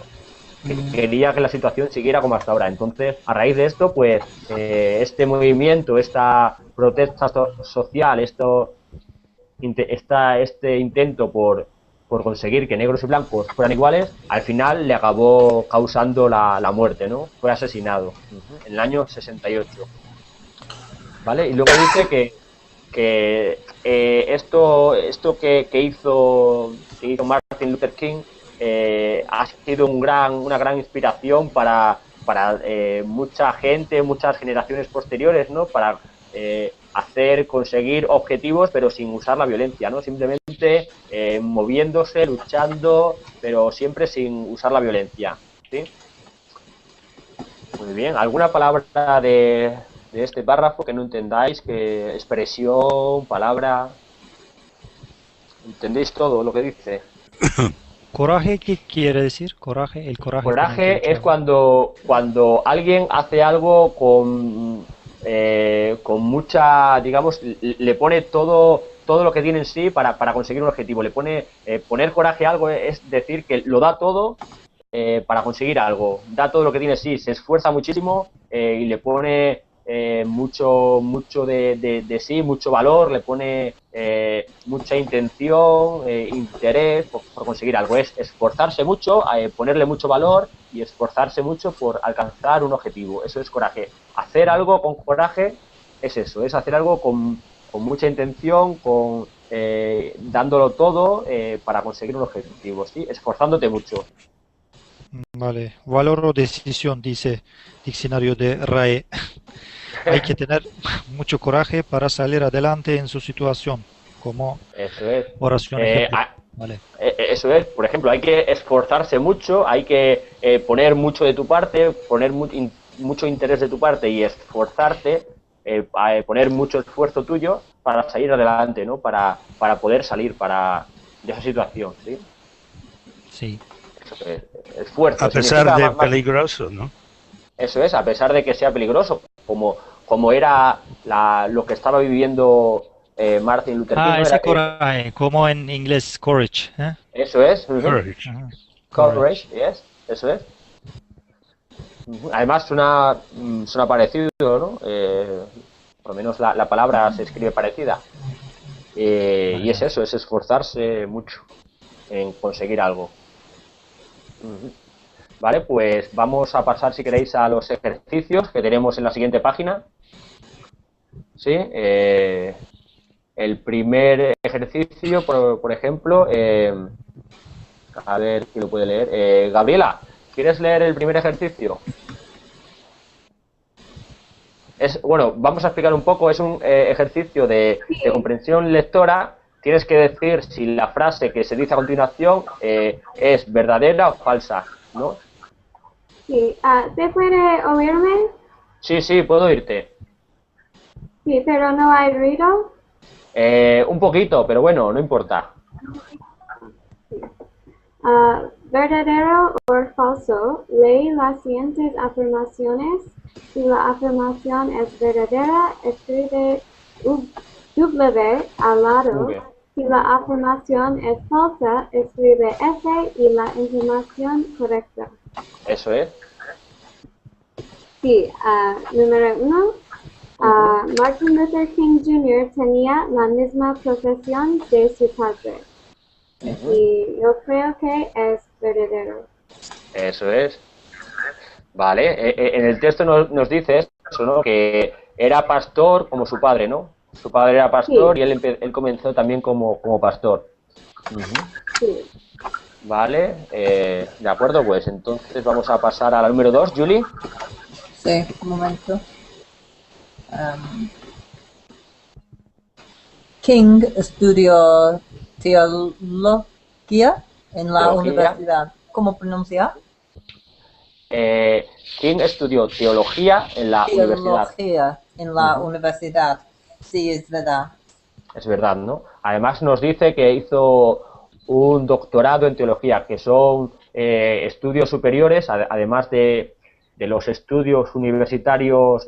Quería que la situación siguiera como hasta ahora. Entonces, a raíz de esto, pues, este movimiento, esta protesta social, este intento por conseguir que negros y blancos fueran iguales, al final le acabó causando la muerte, ¿no? Fue asesinado en el año 68. ¿Vale? Y luego dice que esto que hizo Martin Luther King ha sido una gran inspiración para mucha gente, muchas generaciones posteriores, ¿no? Para conseguir objetivos, pero sin usar la violencia, ¿no? Simplemente moviéndose, luchando, pero siempre sin usar la violencia, ¿sí? Muy bien. ¿Alguna palabra de este párrafo que no entendáis? ¿Qué expresión, palabra? ¿Entendéis todo lo que dice? ¿Coraje qué quiere decir? Coraje, el coraje. Coraje es cuando alguien hace algo con mucha, digamos, le pone todo lo que tiene en sí para conseguir un objetivo. Le pone poner coraje a algo es decir que lo da todo para conseguir algo. Da todo lo que tiene en sí, se esfuerza muchísimo y le pone mucho de sí, mucho valor, le pone mucha intención, interés por conseguir algo. Es esforzarse mucho, ponerle mucho valor y esforzarse mucho por alcanzar un objetivo. Eso es coraje. Hacer algo con coraje es eso, es hacer algo con mucha intención, dándolo todo para conseguir un objetivo, ¿sí? Esforzándote mucho. Vale, valor o decisión, dice diccionario de RAE. Hay que tener mucho coraje para salir adelante en su situación, como eso es. Oración vale. Eso es, por ejemplo, hay que esforzarse mucho, hay que poner mucho de tu parte, poner mucho interés de tu parte y esforzarte, poner mucho esfuerzo tuyo para salir adelante, ¿no? Para poder salir de esa situación, ¿sí? Sí. Esfuerzo. A pesar de peligroso, ¿no? Eso es, a pesar de que sea peligroso, como era lo que estaba viviendo Martin Luther King. Ese coraje, como en inglés, courage. Eso es. Courage. Courage, yes, eso es. Además suena parecido, ¿no? Por lo menos la palabra se escribe parecida. Y es eso, es esforzarse mucho en conseguir algo. Vale, pues vamos a pasar, si queréis, a los ejercicios que tenemos en la siguiente página. Sí, el primer ejercicio, por ejemplo, a ver quién lo puede leer. Gabriela, ¿quieres leer el primer ejercicio? Bueno, vamos a explicar un poco. Es un ejercicio de comprensión lectora. Tienes que decir si la frase que se dice a continuación es verdadera o falsa, ¿no? Sí, ¿se puede oírme? Sí, puedo oírte. Sí, pero no hay ruido. Un poquito, pero bueno, no importa. ¿Verdadero o falso? Lee las siguientes afirmaciones. Si la afirmación es verdadera, escribe W al lado. Si la afirmación es falsa, escribe S y la información correcta. Eso es. Sí, número 1. Martin Luther King Jr. tenía la misma profesión de su padre. Y yo creo que es verdadero. Eso es. Vale, en el texto nos dice eso, ¿no? Que era pastor como su padre, ¿no? Su padre era pastor, sí. Y él comenzó también como pastor. Sí. Vale, de acuerdo, pues entonces vamos a pasar a la número 2, Julie. Sí, un momento. King estudió teología en la universidad. ¿Cómo pronunciar? King estudió teología en la universidad. Teología en la universidad. Sí, es verdad. Es verdad, ¿no? Además nos dice que hizo un doctorado en teología, que son estudios superiores, además de los estudios universitarios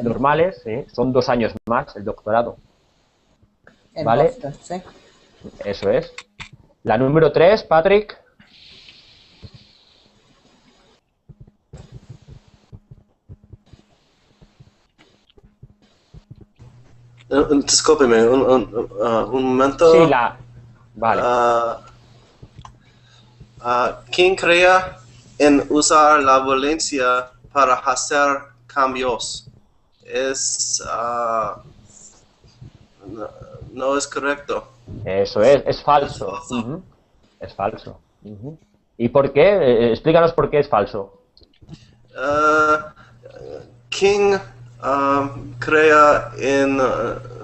normales, ¿sí? Son 2 años más el doctorado. En ¿Vale? Boston, sí. Eso es. La número 3, Patrick. Discúlpeme, un momento. Sí, vale. ¿Quién crea en usar la violencia para hacer cambios? No es correcto. Eso es falso. Es falso. ¿Y por qué? Explícanos por qué es falso. King crea en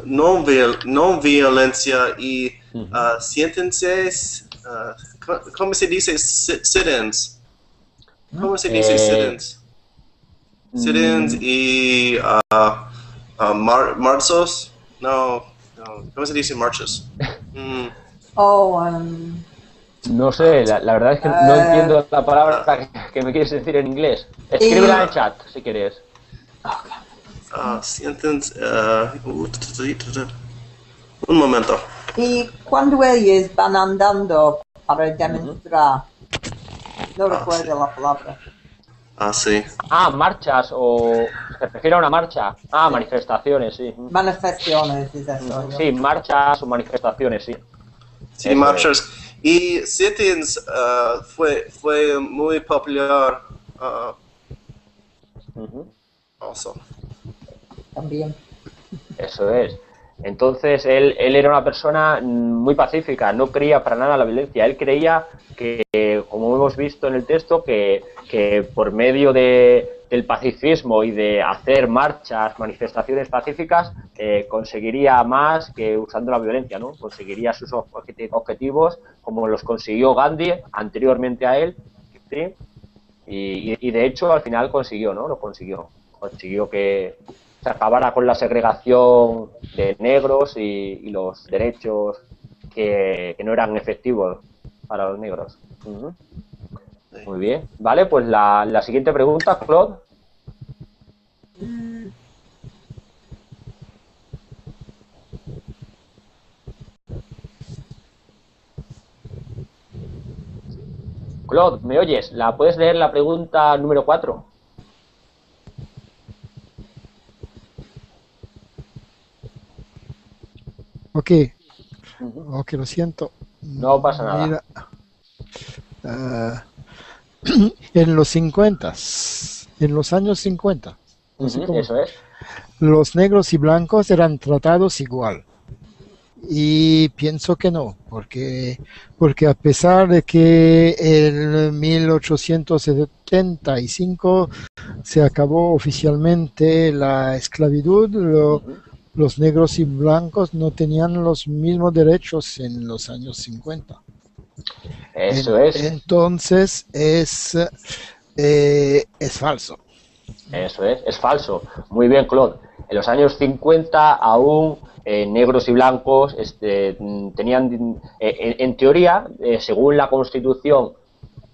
no violencia y sentencias, ¿cómo se dice? Sit-ins. ¿Cómo se dice sit-ins? Sit-ins y marchos. No, ¿cómo se dice marchos? No sé, la verdad es que no entiendo la palabra que me quieres decir en inglés. Escríbela en el chat, si quieres. Un momento. Y cuando ellos van andando para demostrar, no recuerdo la palabra. Sí. Marchas, o se refiere a una marcha. Manifestaciones, sí. Manifestaciones, es eso. Sí, marchas o manifestaciones, sí. Sí, marchas. Y sit-ins fue muy popular also. También. Eso es. Entonces, él era una persona muy pacífica, no creía para nada la violencia. Él creía que, como hemos visto en el texto, que por medio del pacifismo y de hacer marchas, manifestaciones pacíficas, conseguiría más que usando la violencia, ¿no? Conseguiría sus objetivos, como los consiguió Gandhi anteriormente a él, ¿sí? Y de hecho, al final consiguió, ¿no? Lo consiguió. Consiguió que se acabara con la segregación de negros y los derechos que no eran efectivos para los negros. Muy bien. Vale, pues la siguiente pregunta, Claude. Claude, ¿me oyes? ¿Puedes leer la pregunta número 4? Ok, lo siento. No pasa nada. En los 50, en los años 50, eso es. Los negros y blancos eran tratados igual. Y pienso que no, porque a pesar de que en 1875 se acabó oficialmente la esclavitud, los negros y blancos no tenían los mismos derechos en los años 50. Eso es. Entonces es falso. Eso es falso. Muy bien, Claude. En los años 50 aún negros y blancos tenían, en teoría, según la Constitución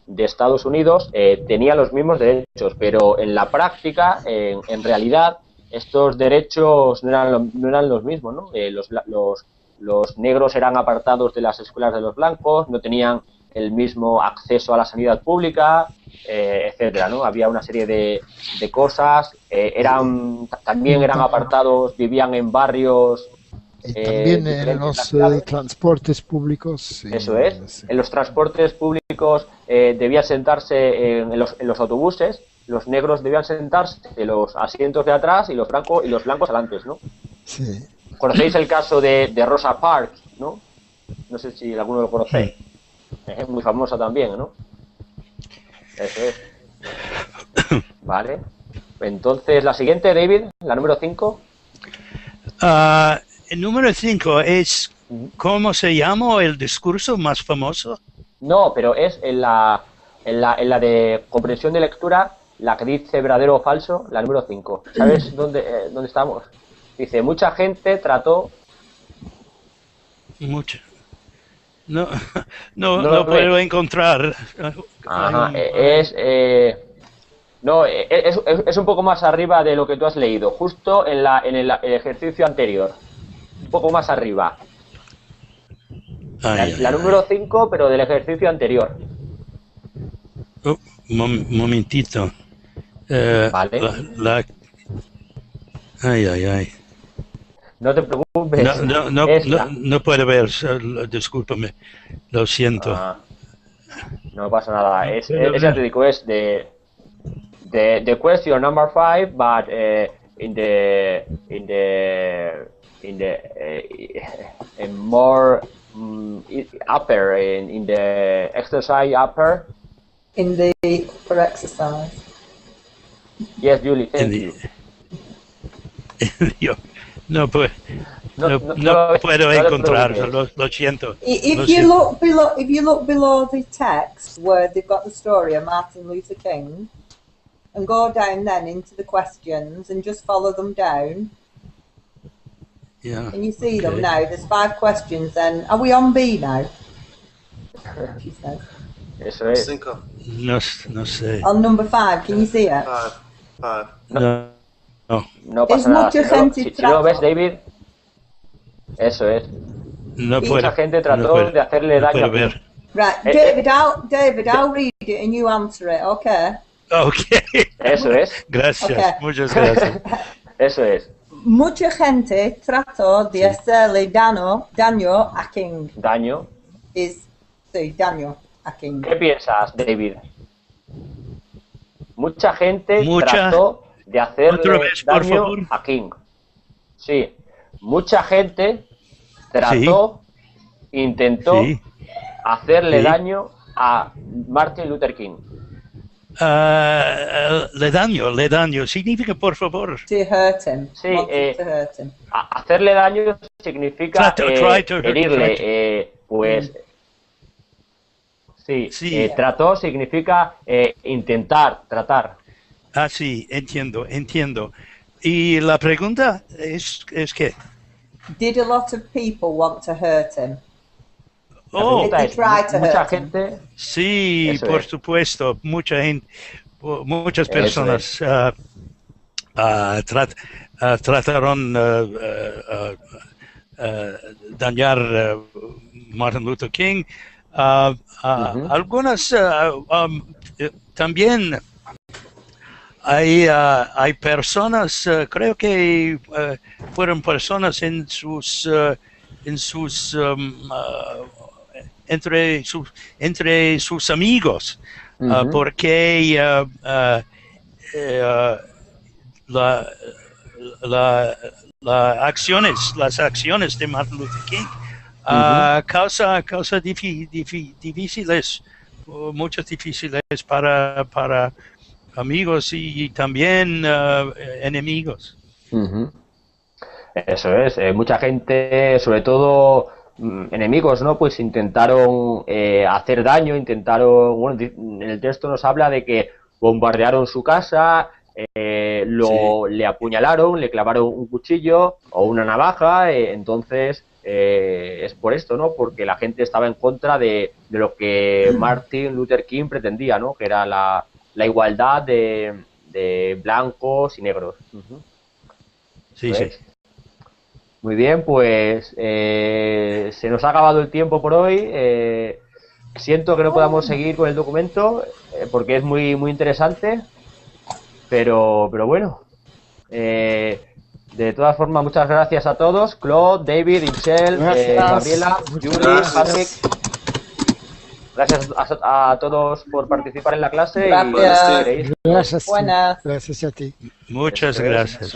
de Estados Unidos, tenían los mismos derechos, pero en la práctica, en realidad, estos derechos no eran los mismos, ¿no? Los negros eran apartados de las escuelas de los blancos, no tenían el mismo acceso a la sanidad pública, etcétera, ¿no? Había una serie de cosas, también eran apartados, vivían en barrios. También en los transportes públicos. Eso es. En los transportes públicos debían sentarse en los autobuses. Los negros debían sentarse en los asientos de atrás y los blancos adelante, ¿no? Sí. ¿Conocéis el caso de Rosa Parks, no? No sé si alguno lo conocéis. Es muy famosa también, ¿no? Eso es. Vale. Entonces, la siguiente, David, la número 5. El número 5 es, ¿cómo se llama el discurso más famoso? No, pero es en la En la de comprensión de lectura, la que dice verdadero o falso, la número 5. ¿Sabes dónde estamos? Dice, mucha gente trató... Mucho. No puedo encontrar. Ajá, es un poco más arriba de lo que tú has leído, justo en el ejercicio anterior. Un poco más arriba. La número 5, pero del ejercicio anterior. Momentito. Vale. Ay. No te preocupes. No puedo ver, discúlpame, lo siento. No pasa nada. Ya te digo, es the question number 5, but in more upper in the exercise upper. In the for exercise. Yes, Julie, thank you. No puedo encontrarlo, lo siento. If you look below the text where they've got the story of Martin Luther King, and go down then into the questions and just follow them down. Yeah. And you see them now. There's 5 questions. Then are we on B now? She says. Eso es. No sé. On number 5, can you see it? 5. No pasa nada. Si no ves, David, eso es. Mucha gente trató de hacerle daño. Right, David, I'll read it and you answer it, okay? Okay. Eso es. Gracias, okay. Muchas gracias. Eso es. Mucha gente trató de hacerle daño a King. Daño. Daño a King. ¿Qué piensas, David? Mucha gente trató de hacerle daño a King. Sí. Mucha gente intentó hacerle daño a Martin Luther King. Le daño, significa por favor. To hurt him. Sí, hacerle daño significa herirle, pues... Sí, trató significa tratar. Ah, sí, entiendo. Y la pregunta es que... Did a lot of people want to hurt him? Mucha gente... Sí, por supuesto, muchas personas trataron dañar Martin Luther King. Algunas también hay personas, creo que fueron personas entre sus amigos, porque las acciones de Martin Luther King causa difíciles, muchas difíciles para amigos y también enemigos. Eso es, mucha gente, sobre todo enemigos, ¿no? Pues intentaron hacer daño, en el texto nos habla de que bombardearon su casa, le apuñalaron, le clavaron un cuchillo o una navaja, entonces es por esto, ¿no? Porque la gente estaba en contra de lo que Martin Luther King pretendía, ¿no? Que era la igualdad de blancos y negros. Sí. Muy bien, pues se nos ha acabado el tiempo por hoy. Siento que no podamos seguir con el documento porque es muy interesante, pero bueno. De todas formas, muchas gracias a todos. Claude, David, Michelle, Gabriela, Julie, Patrick. Gracias a todos por participar en la clase. Gracias. Gracias a ti. Muchas gracias.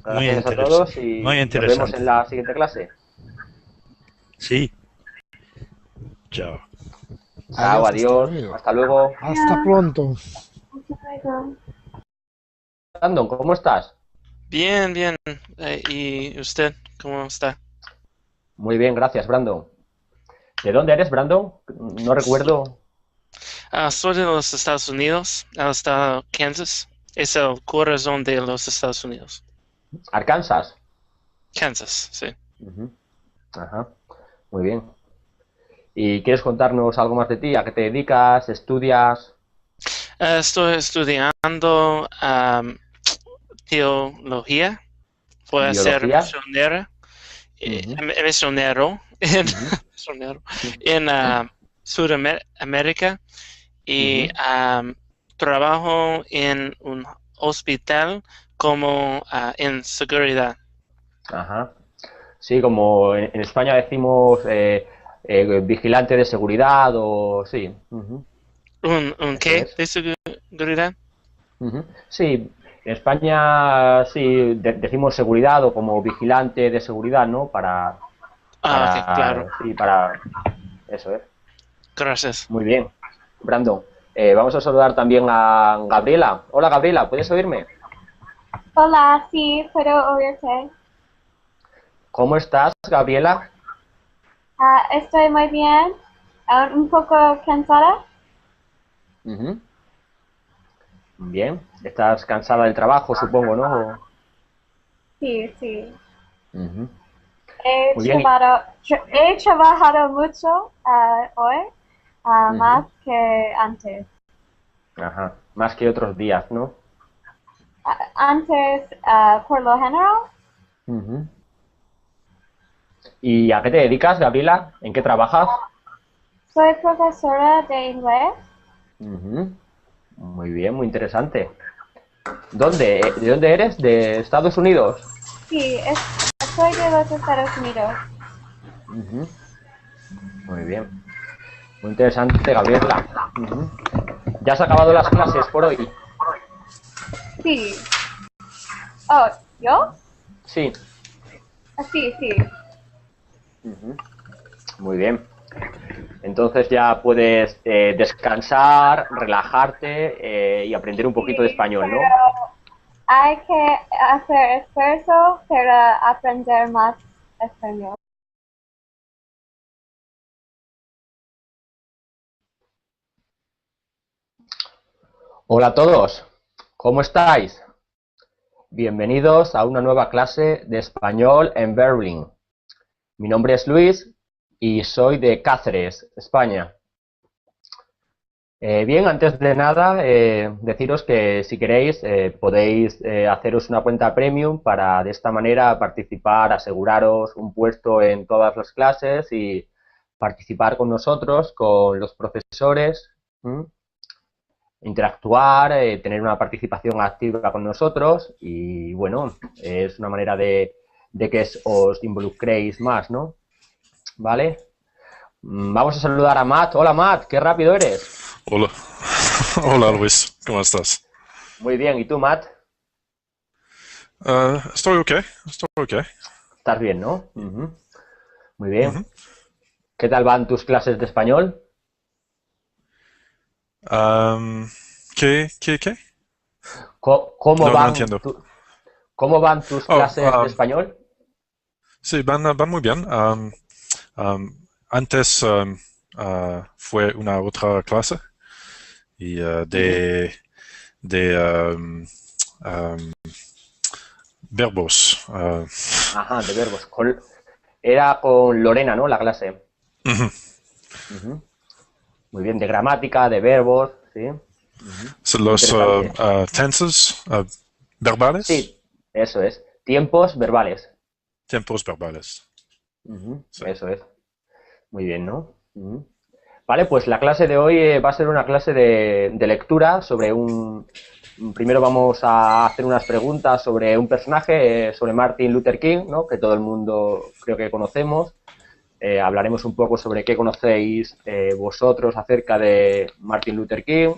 Gracias a todos y muy interesante. Nos vemos en la siguiente clase. Sí. Chao. Chao, adiós. Hasta luego. Hasta pronto. Brandon, ¿cómo estás? Bien. ¿Y usted cómo está? Muy bien, gracias, Brandon. ¿De dónde eres, Brandon? No recuerdo. Soy de los Estados Unidos, al estado Kansas. Es el corazón de los Estados Unidos. Arkansas. Kansas, sí. Ajá, muy bien. ¿Y quieres contarnos algo más de ti? ¿A qué te dedicas? ¿Estudias? Estoy estudiando teología. Voy a ser ¿Biología? misionero en Sudamérica y trabajo en un hospital como en seguridad. Ajá. Sí, como en España decimos vigilante de seguridad o sí. ¿Un qué de seguridad? Sí, en España sí decimos seguridad o como vigilante de seguridad, ¿no? Para okay, claro. Sí, para eso es. Gracias. Muy bien, Brandon. Vamos a saludar también a Gabriela. Hola, Gabriela, ¿puedes oírme? Hola, sí, puedo oírte. ¿Cómo estás, Gabriela? Estoy muy bien, un poco cansada. Bien, estás cansada del trabajo, supongo, ¿no? Sí, sí. Muy bien. He trabajado mucho hoy, más que antes. Ajá, más que otros días, ¿no? Antes, por lo general. ¿Y a qué te dedicas, Gabriela? ¿En qué trabajas? Soy profesora de inglés. Muy bien, muy interesante. ¿Dónde? ¿De dónde eres? ¿De Estados Unidos? Sí, soy de los Estados Unidos. Muy bien. Muy interesante, Gabriela. ¿Ya has acabado las clases por hoy? Sí. Oh, ¿yo? Sí. Sí, sí. Muy bien. Entonces ya puedes descansar, relajarte y aprender un poquito de español, ¿no? Hay que hacer esfuerzo para aprender más español. Hola a todos, ¿cómo estáis? Bienvenidos a una nueva clase de español en Berlín. Mi nombre es Luis y soy de Cáceres, España. Bien, antes de nada, deciros que si queréis podéis haceros una cuenta premium para de esta manera participar, aseguraros un puesto en todas las clases y participar con nosotros, con los profesores, interactuar, tener una participación activa con nosotros y bueno, es una manera de que os involucréis más, ¿no? ¿Vale? Vamos a saludar a Matt. Hola Matt, qué rápido eres. Hola. Hola Luis, ¿cómo estás? Muy bien, ¿y tú, Matt? Estoy ok. Estás bien, ¿no? Muy bien. ¿Qué tal van tus clases de español? ¿Qué? ¿Cómo No, van, no entiendo. ¿Cómo van tus clases de español? Sí, van muy bien. Antes fue una otra clase y de verbos. Ajá, de verbos. Era con Lorena, ¿no? La clase. Muy bien, de gramática, de verbos, ¿sí? Son los tenses verbales. Sí, eso es. Tiempos verbales. Tiempos verbales. Sí. Eso es. Muy bien, ¿no? Vale, pues la clase de hoy va a ser una clase de lectura sobre Primero vamos a hacer unas preguntas sobre un personaje, sobre Martin Luther King, ¿no? Que todo el mundo creo que conocemos. Hablaremos un poco sobre qué conocéis vosotros acerca de Martin Luther King.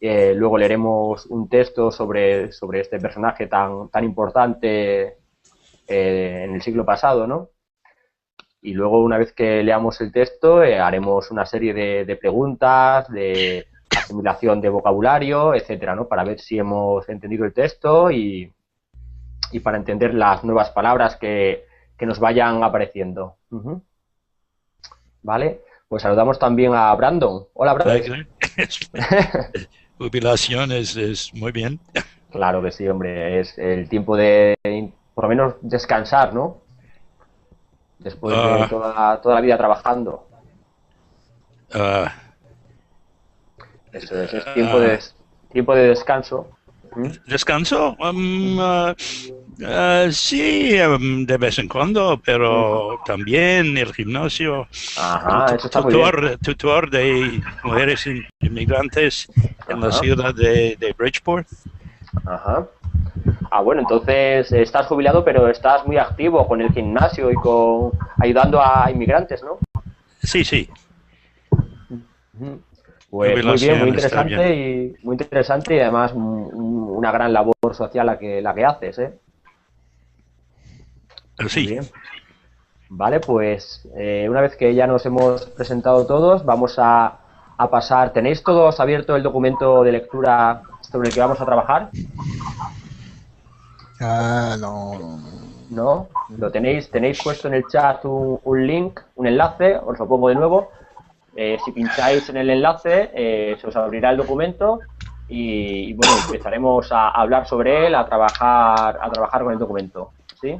Luego leeremos un texto sobre este personaje tan importante en el siglo pasado, ¿no? Y luego, una vez que leamos el texto, haremos una serie de preguntas, de asimilación de vocabulario, etcétera, ¿no? Para ver si hemos entendido el texto y para entender las nuevas palabras que nos vayan apareciendo. ¿Vale? Pues saludamos también a Brandon. Hola, Brandon. Jubilación es muy bien. Claro que sí, hombre, es el tiempo de, por lo menos, descansar, ¿no? Después de Ah, toda la vida trabajando. ah, Eso es ah, tiempo de descanso. ¿Mm? ¿Descanso? Sí, de vez en cuando, Ujú. pero también el gimnasio, como Ajá, eso está muy bien. tutor de mujeres inmigrantes en la Ajá, ciudad de Bridgeport. ajá. Ah, bueno, entonces estás jubilado, pero estás muy activo con el gimnasio y con ayudando a inmigrantes, ¿no? Sí, sí, Ujú. Pues muy bien, jubilación está bien. muy interesante y además una gran labor social la que haces, ¿eh? Muy Sí, bien. Vale, pues una vez que ya nos hemos presentado todos, vamos a pasar. ¿Tenéis todos abierto el documento de lectura sobre el que vamos a trabajar? No. ¿No? ¿Lo tenéis puesto en el chat un link, un enlace? Os lo pongo de nuevo. Si pincháis en el enlace, se os abrirá el documento y bueno, empezaremos a hablar sobre él, a trabajar con el documento. ¿Sí?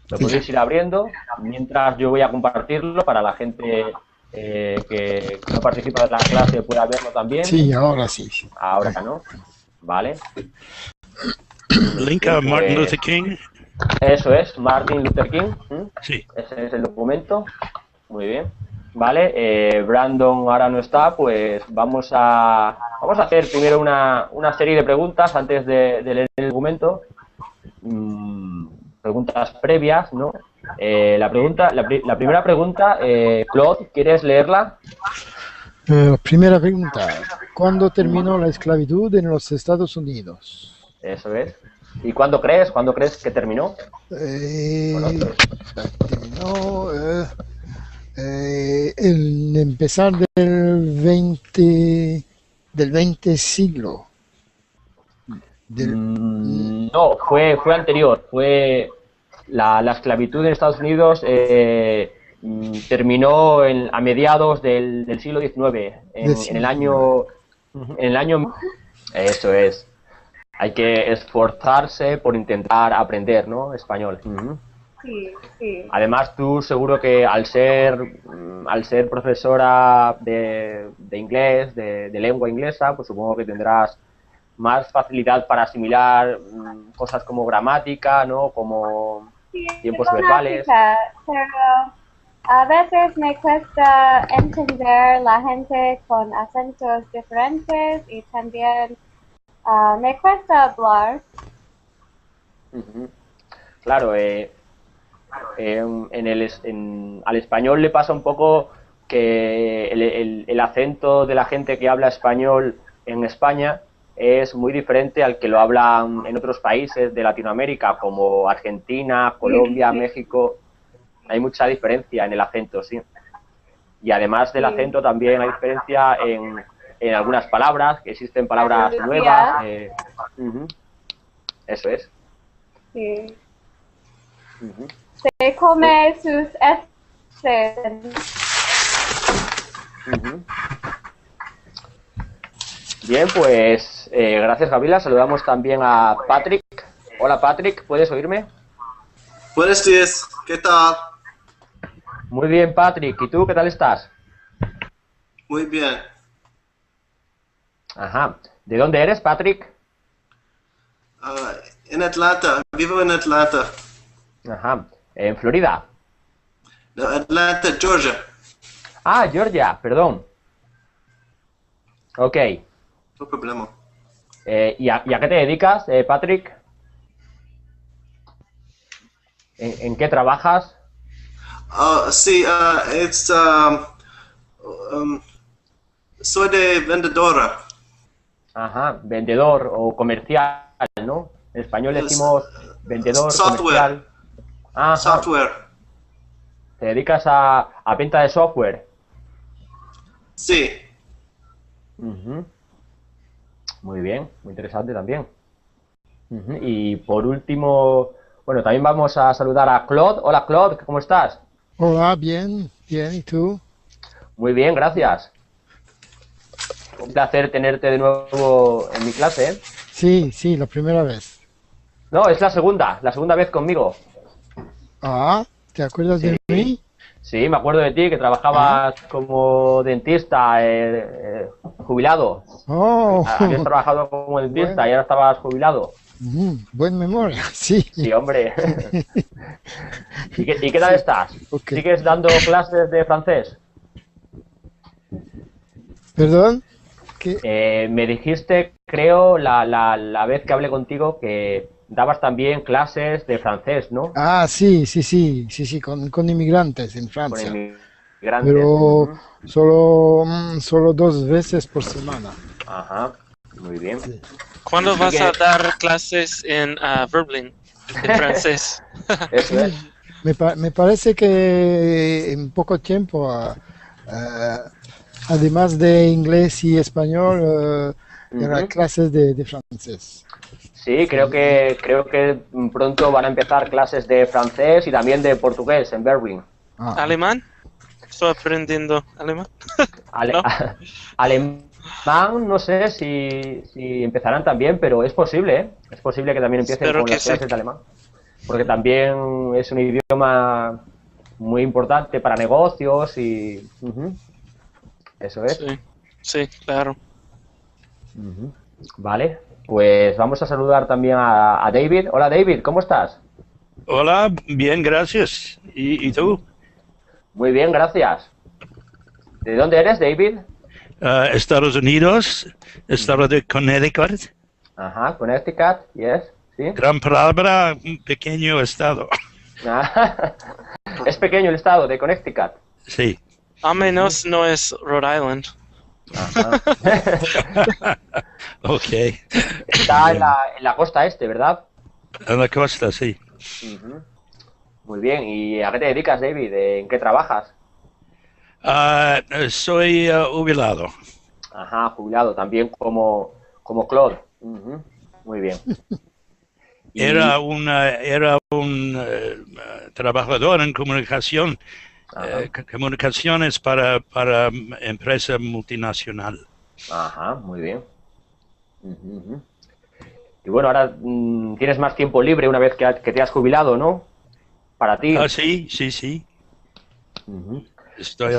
Lo Sí, podéis ir abriendo mientras yo voy a compartirlo para la gente que no participa de la clase pueda verlo también. sí, ahora sí. Ahora, ¿no? Vale. link Bien, a Martin pues Luther King. eso es, Martin Luther King. Sí, Ese es el documento. Muy bien. Vale, Brandon ahora no está, pues vamos a hacer primero una serie de preguntas antes de leer el documento. Mm, preguntas previas, ¿no? La primera pregunta, Claude, ¿quieres leerla? Primera pregunta. ¿Cuándo terminó la esclavitud en los Estados Unidos? Eso es. ¿Y cuándo crees que terminó? Eh, terminó el empezar del 20 siglo. No, fue anterior. Fue la esclavitud en Estados Unidos terminó a mediados del siglo XIX, Del en el siglo XIX. año, eso es. Hay que esforzarse por intentar aprender, ¿no? Español. Sí, sí. Además, tú seguro que al ser profesora de inglés, de lengua inglesa, pues supongo que tendrás más facilidad para asimilar cosas como gramática, ¿no? Como Sí, tiempos verbales. gramática, pero a veces me cuesta entender la gente con acentos diferentes y también me cuesta hablar. Ujú. Claro, al español le pasa un poco que el acento de la gente que habla español en España es muy diferente al que lo hablan en otros países de Latinoamérica, como Argentina, Sí, Colombia, sí, México. Hay mucha diferencia en el acento, sí. Y además del sí. acento también hay diferencia en algunas palabras, que existen palabras nuevas. Lucía, Ujú, eso es. sí. Ujú. Se come sus heces. Ujú. Bien, pues gracias Gabriela. Saludamos también a Patrick. Hola Patrick, ¿puedes oírme? Buenos días, ¿qué tal? Muy bien Patrick, ¿y tú qué tal estás? Muy bien. Ajá. ¿De dónde eres Patrick? En Atlanta, vivo en Atlanta. Ajá. En Florida. No, Atlanta, Georgia. Ah, Georgia, perdón. Ok. No problema. ¿Y a qué te dedicas, Patrick? En qué trabajas? Sí, um, soy de vendedora. Ajá, vendedor o comercial, ¿no? En español Es, decimos vendedor, software. comercial. Ajá. Software. ¿Te dedicas a venta de software? Sí. Ujú. Muy bien, muy interesante también. Ujú. Y por último, bueno, también vamos a saludar a Claude. Hola Claude, ¿cómo estás? Hola, bien, bien, ¿y tú? Muy bien, gracias. Un placer tenerte de nuevo en mi clase, ¿eh? Sí, sí, la primera vez. No, es la segunda vez conmigo. Ah, ¿te acuerdas de mí? Sí, me acuerdo de ti, que trabajabas como dentista, jubilado. Oh, Habías trabajado como dentista bueno. y ahora estabas jubilado. Buen memoria, sí. Sí, hombre. ¿Y qué tal estás? Ok. ¿Sigues dando clases de francés? ¿Perdón? ¿Qué? Me dijiste, creo, la vez que hablé contigo que dabas también clases de francés, ¿no? Ah, sí, con inmigrantes en Con Francia. inmigrantes. Pero Ujú. solo 2 veces por semana. Ajá, muy bien. Sí. ¿Cuándo Así vas que- a dar clases en Verblin, en francés? Eso es. Me parece que en poco tiempo, además de inglés y español, habrá Ujú. clases de francés. Sí, creo que pronto van a empezar clases de francés y también de portugués en Berlín. Ah, ¿Alemán? Estoy aprendiendo alemán. Ale- ¿No? Alemán, no sé si empezarán también, pero es posible, ¿eh? Es posible que también empiecen Espero con que las sí. clases de alemán. Porque también es un idioma muy importante para negocios y... Ujú. Eso es. Sí, sí, claro. Ujú. Vale, pues vamos a saludar también a David. Hola David, ¿cómo estás? Hola, bien, gracias. ¿Y tú? Muy bien, gracias. ¿De dónde eres, David? Estados Unidos, estado de Connecticut. Ajá, Connecticut, yes, sí. Gran palabra, un pequeño estado. Ah, es pequeño el estado de Connecticut. Sí. A menos no es Rhode Island. Ajá. Ok. Está en la costa este, ¿verdad? En la costa, sí. Ujú. Muy bien, ¿y a qué te dedicas, David? ¿En qué trabajas? Soy jubilado. Ajá, jubilado, también como Claude. Ujú. Muy bien. Y- Era un trabajador en comunicación, Ajá, comunicaciones para empresa multinacional. ajá, muy bien. Ujú, ujú. Y bueno, ahora tienes más tiempo libre una vez que te has jubilado, ¿no? Para ti. Sí. Ujú. Estoy Eso